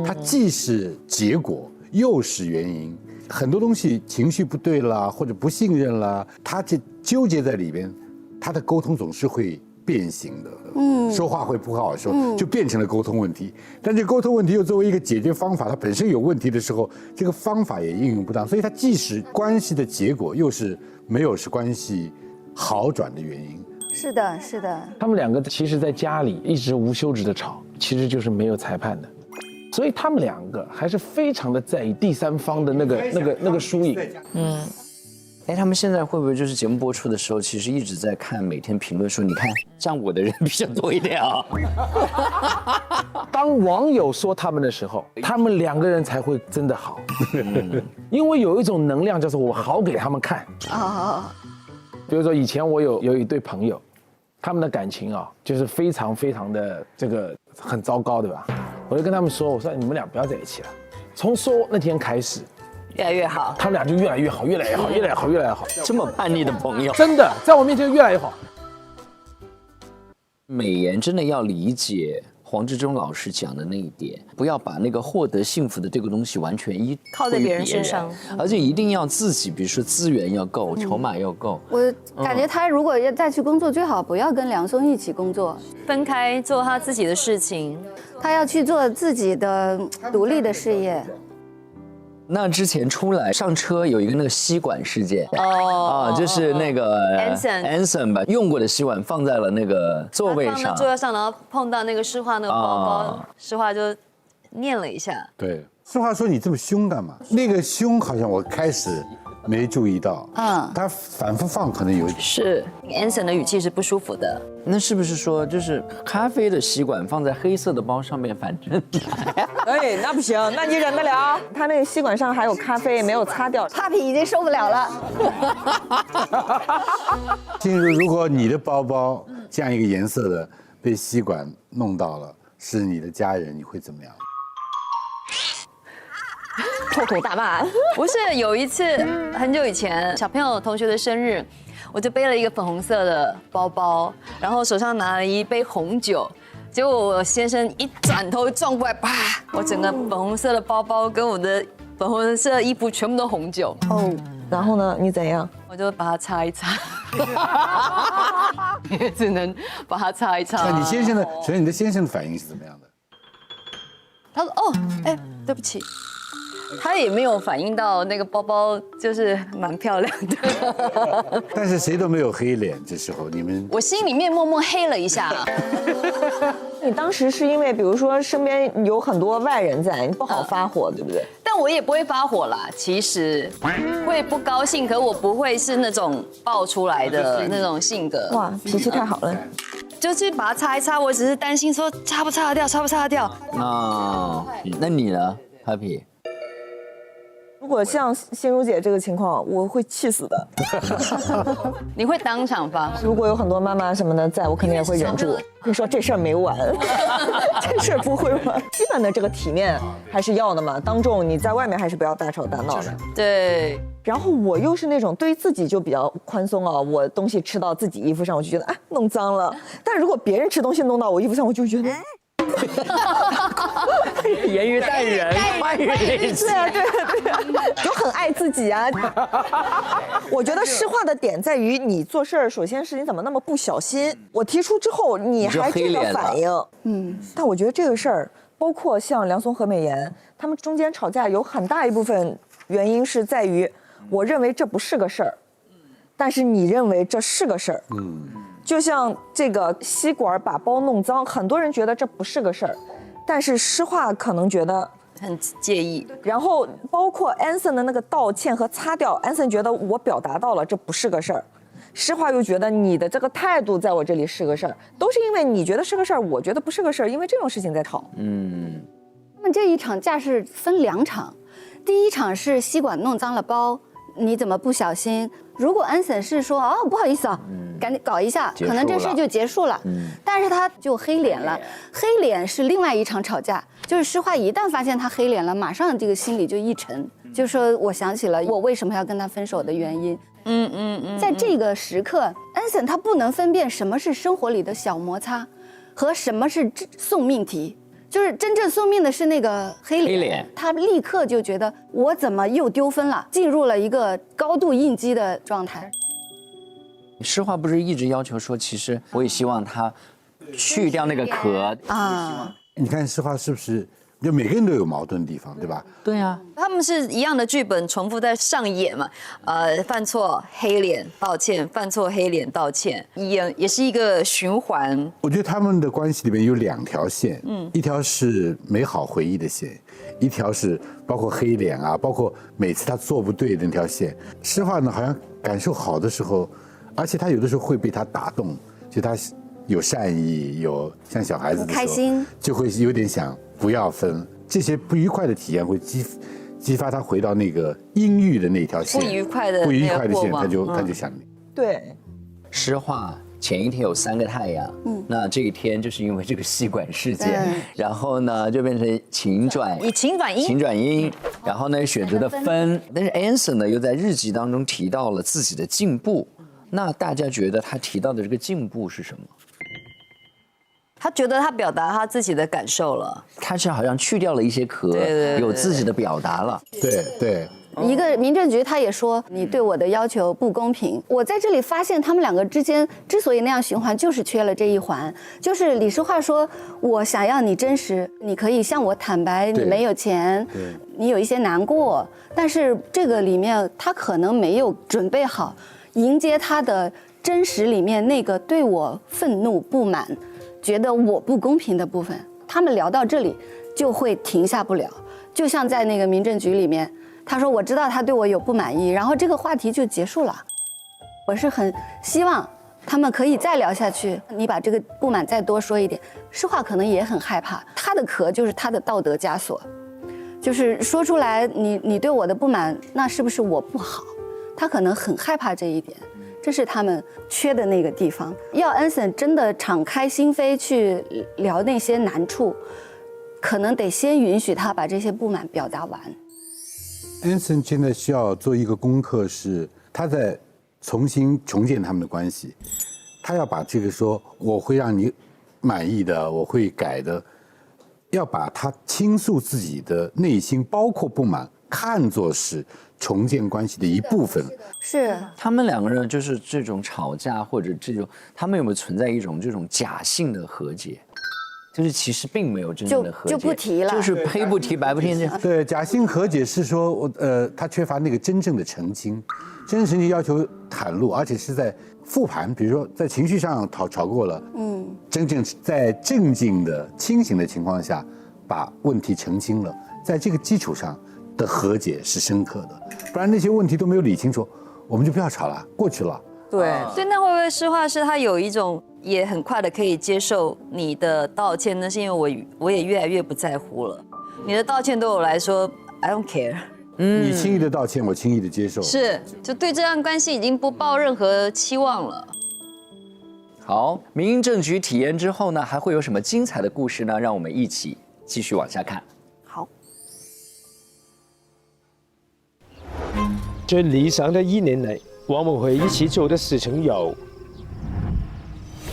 Speaker 19: 它既是结果又是原因。很多东西情绪不对啦，或者不信任啦，他就纠结在里边，他的沟通总是会变形的。说话会不好说，就变成了沟通问题。但这沟通问题又作为一个解决方法，它本身有问题的时候，这个方法也应用不当，所以它既是关系的结果，又是没有使关系好转的原因。
Speaker 20: 是的，是的。
Speaker 5: 他们两个其实在家里一直无休止的吵，其实就是没有裁判的，所以他们两个还是非常的在意第三方的那个输赢。
Speaker 4: 哎，他们现在会不会就是节目播出的时候，其实一直在看每天评论说，你看站我的人比较多一点啊。
Speaker 5: 当网友说他们的时候，他们两个人才会真的好，因为有一种能量，就是我好给他们看。比如说以前我有一对朋友，他们的感情啊，就是非常非常的这个很糟糕，对吧？我就跟他们说，我说你们俩不要在一起了。从说那天开始，
Speaker 9: 越来越好，
Speaker 5: 他们俩就越来越好，越来越好，越来越好，越来越好。
Speaker 4: 这么叛逆的朋友，
Speaker 5: 真的在我面前越来越好。
Speaker 4: 美颜真的要理解黄志忠老师讲的那一点，不要把那个获得幸福的这个东西完全
Speaker 9: 靠在别人身上，
Speaker 4: 而且一定要自己，比如说资源要够，筹码要够。
Speaker 20: 我感觉他如果要再去工作，最好不要跟梁松一起工作，
Speaker 9: 分开做他自己的事情，
Speaker 20: 他要去做自己的独立的事业。
Speaker 4: 那之前出来上车有一个那个吸管事件就是那个 Anson 把用过的吸管放在了那个座位上，
Speaker 9: 座位上，然后碰到那个诗画那个包包，诗画就念了一下。
Speaker 19: 对，诗画说你这么凶干嘛？那个凶好像我开始没注意到，他反复放可能有
Speaker 9: 是 Anson 的语气是不舒服的。
Speaker 4: 那是不是说就是咖啡的吸管放在黑色的包上面，反正
Speaker 10: 哎，那不行，那你忍得了？他那个吸管上还有咖啡没有擦掉
Speaker 20: ，Papi 已经受不了了。
Speaker 19: 进入，如果你的包包这样一个颜色的被吸管弄到了，是你的家人，你会怎么样？
Speaker 9: 破口大骂。不是，有一次很久以前，小朋友同学的生日，我就背了一个粉红色的包包，然后手上拿了一杯红酒，结果我先生一转头撞过来，啪！我整个粉红色的包包跟我的粉红色的衣服全部都红酒。
Speaker 10: 然后呢？你怎样？
Speaker 9: 我就把它擦一擦，也只能把它擦一擦。
Speaker 19: 那你先生的，所以你的先生的反应是怎么样的？
Speaker 9: 他说：“对不起。”他也没有反应到那个包包就是蛮漂亮的，
Speaker 19: 但是谁都没有黑脸。这时候你们，
Speaker 9: 我心里面默默黑了一下。
Speaker 10: 你当时是因为比如说身边有很多外人在，你不好发火，对不对？
Speaker 9: 但但我也不会发火啦，其实会不高兴，可我不会是那种爆出来的那种性格。
Speaker 10: 哇，脾气太好了。
Speaker 9: 就去把它擦一擦，我只是担心说擦不擦得掉，擦不擦得掉。
Speaker 4: 那你呢 ，Happy？
Speaker 10: 如果像心如姐这个情况，我会气死的。
Speaker 9: 你会当场发火？
Speaker 10: 如果有很多妈妈什么的在，我肯定也会忍住。跟你说这事儿没完，这事儿不会完。基本的这个体面还是要的嘛，当众你在外面还是不要大吵大闹的。
Speaker 9: 对。
Speaker 10: 然后我又是那种对于自己就比较宽松啊，我东西吃到自己衣服上，我就觉得啊弄脏了。但如果别人吃东西弄到我衣服上，我就觉得。
Speaker 4: 严于待人，宽于理解。
Speaker 10: 对啊，就很爱自己啊。我觉得诗画的点在于你做事儿，首先是你怎么那么不小心。我提出之后，你还这个反应，但我觉得这个事儿，包括像梁松和美妍他们中间吵架，有很大一部分原因是在于，我认为这不是个事儿，但是你认为这是个事儿。就像这个吸管把包弄脏，很多人觉得这不是个事儿，但是诗画可能觉得
Speaker 9: 很介意。
Speaker 10: 然后包括 Anson 的那个道歉和擦掉 ，Anson 觉得我表达到了，这不是个事儿。诗画又觉得你的这个态度在我这里是个事儿，都是因为你觉得是个事儿，我觉得不是个事儿，因为这种事情在吵。
Speaker 20: 他们这一场架是分2场，第一场是吸管弄脏了包，你怎么不小心？如果安森是说哦不好意思啊，赶紧搞一下，可能这事就结束了。但是他就黑脸了，黑脸是另外一场吵架，就是诗画一旦发现他黑脸了，马上这个心里就一沉，就说我想起了我为什么要跟他分手的原因。在这个时刻，安森他不能分辨什么是生活里的小摩擦，和什么是送命题。就是真正送命的是那个黑脸，他立刻就觉得我怎么又丢分了，进入了一个高度应激的状态。
Speaker 4: 诗画不是一直要求说，其实我也希望他去掉那个壳啊。
Speaker 19: 你看诗画是不是？就每个人都有矛盾的地方，对吧？
Speaker 4: 对啊，
Speaker 9: 他们是一样的剧本重复在上演嘛。犯错黑脸道歉，犯错黑脸道歉，也是一个循环。
Speaker 19: 我觉得他们的关系里面有2条线，一条是美好回忆的线，一条是包括黑脸啊，包括每次他做不对的那条线。诗画呢，好像感受好的时候，而且他有的时候会被他打动，就他有善意，有像小孩子的时候，
Speaker 20: 开心，
Speaker 19: 就会有点想不要分。这些不愉快的体验会激发他回到那个阴郁的那条线，
Speaker 9: 不愉快的
Speaker 19: 线，他就想你。
Speaker 10: 对，
Speaker 4: 诗画前一天有3个太阳，那这一天就是因为这个吸管事件，然后呢就变成晴转阴，然后呢选择的分，但是 Anson 呢又在日记当中提到了自己的进步，那大家觉得他提到的这个进步是什么？
Speaker 9: 他觉得他表达他自己的感受了，
Speaker 4: 他是好像去掉了一些壳，有自己的表达了。
Speaker 19: 对。
Speaker 20: 一个民政局他也说你对我的要求不公平。我在这里发现他们2个之间之所以那样循环，就是缺了这一环。就是李诗画说，我想要你真实，你可以向我坦白你没有钱，你有一些难过，但是这个里面他可能没有准备好迎接他的真实里面那个对我愤怒不满，觉得我不公平的部分。他们聊到这里就会停下不了，就像在那个民政局里面，他说我知道他对我有不满意，然后这个话题就结束了。我是很希望他们可以再聊下去，你把这个不满再多说一点。诗画可能也很害怕，他的壳就是他的道德枷锁，就是说出来你对我的不满，那是不是我不好？他可能很害怕这一点，这是他们缺的那个地方。要安森真的敞开心扉去聊那些难处，可能得先允许他把这些不满表达完。
Speaker 19: Anson 现在需要做一个功课，是他在重新重建他们的关系，他要把这个说我会让你满意的，我会改的，要把他倾诉自己的内心，包括不满，看作是重建关系的一部分。
Speaker 20: 是
Speaker 4: 他们2个人就是这种吵架或者这种，他们有没有存在一种这种假性的和解？就是其实并没有真正的和解，
Speaker 20: 就不提了，
Speaker 4: 就是黑不提白不提。
Speaker 19: 对，假性和解是说，他缺乏那个真正的澄清，真正澄清要求袒露，而且是在复盘，比如说在情绪上吵过了，真正在镇静的清醒的情况下把问题澄清了，在这个基础上的和解是深刻的，不然那些问题都没有理清楚，我们就不要吵了，过去了。
Speaker 10: 对，
Speaker 9: 所以那会不会诗画师他有一种也很快的可以接受你的道歉呢？是因为我也越来越不在乎了，你的道歉对我来说 I don't care。
Speaker 19: 你轻易的道歉，我轻易的接受。
Speaker 9: 是，就对这段关系已经不抱任何期望了。
Speaker 4: 好，民营政局体验之后呢，还会有什么精彩的故事呢？让我们一起继续往下看。
Speaker 20: 好，
Speaker 5: 最理想的1年内，我们会一起做的事情有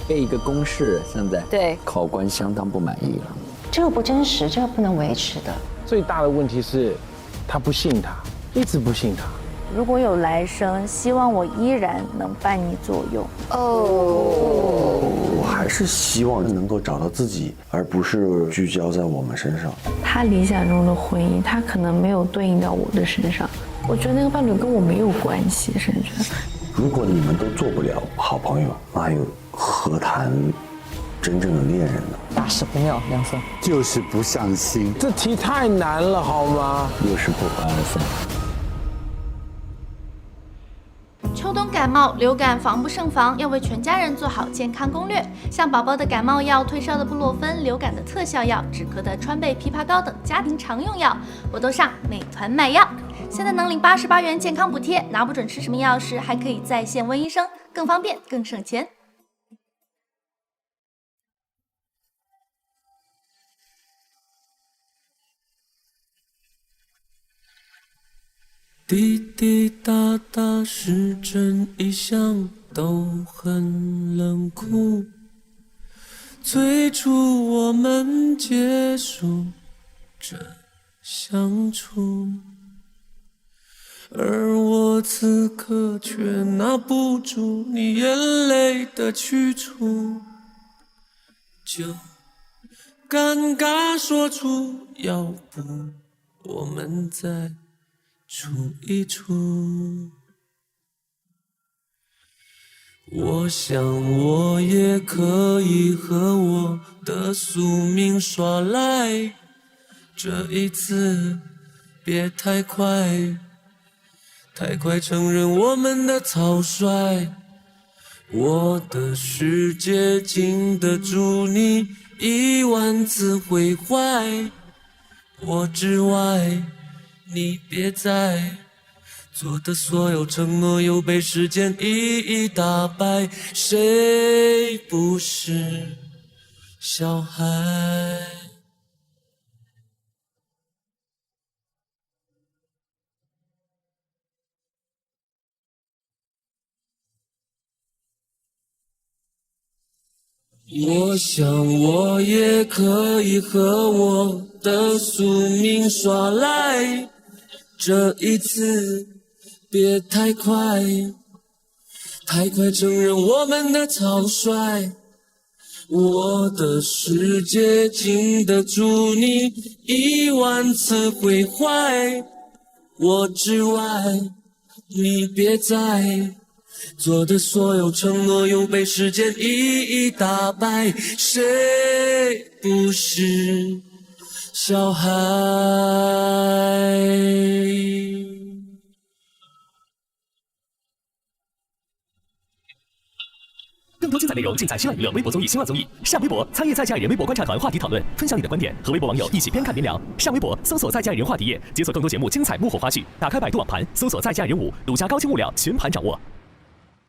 Speaker 4: 背一个公式，现在
Speaker 9: 对
Speaker 4: 考官相当不满意了。
Speaker 3: 这个不真实，这个不能维持的。
Speaker 11: 最大的问题是，他不信他，一直不信他。
Speaker 6: 如果有来生，希望我依然能伴你左右。
Speaker 12: 我还是希望能够找到自己，而不是聚焦在我们身上。
Speaker 13: 他理想中的婚姻，他可能没有对应到我的身上。我觉得那个伴侣跟我没有关系，甚至。
Speaker 12: 如果你们都做不了好朋友，那还有何谈真正的恋人呢？
Speaker 10: 打什么呀，梁森？
Speaker 19: 就是不上心。
Speaker 11: 这题太难了，好吗？
Speaker 4: 又是不欢而散。
Speaker 21: 秋冬感冒、流感防不胜防，要为全家人做好健康攻略。像宝宝的感冒药、退烧的布洛芬、流感的特效药、止咳的川贝枇杷膏等家庭常用药，我都上美团买药。现在能领88元健康补贴，拿不准吃什么药时，还可以在线问医生，更方便更省钱。
Speaker 1: 滴滴答答，时针一响，都很冷酷。最初我们结束这相处，而我此刻却拿不住你眼泪的去处，就尴尬说出要不我们再处一处。我想我也可以和我的宿命耍赖，这一次别太快，太快承认我们的草率。我的世界经得住你10000次毁坏，我之外你别再做的所有承诺又被时间一一打败，谁不是小孩？我想我也可以和我的宿命耍赖，这一次别太快，太快承认我们的草率。我的世界经得住你10000次毁坏，我之外你别再做的所有承诺又被时间一一打败，谁不是小孩？
Speaker 2: 更多精彩内容尽在新浪娱乐微博综艺新浪综艺，上微博参与在家人微博观察团话题讨论，分享你的观点，和微博网友一起边看边聊。上微博搜索在家人话题页，解锁更多节目精彩幕后花絮。打开百度网盘，搜索在家人5，独家高清物料全盘掌握。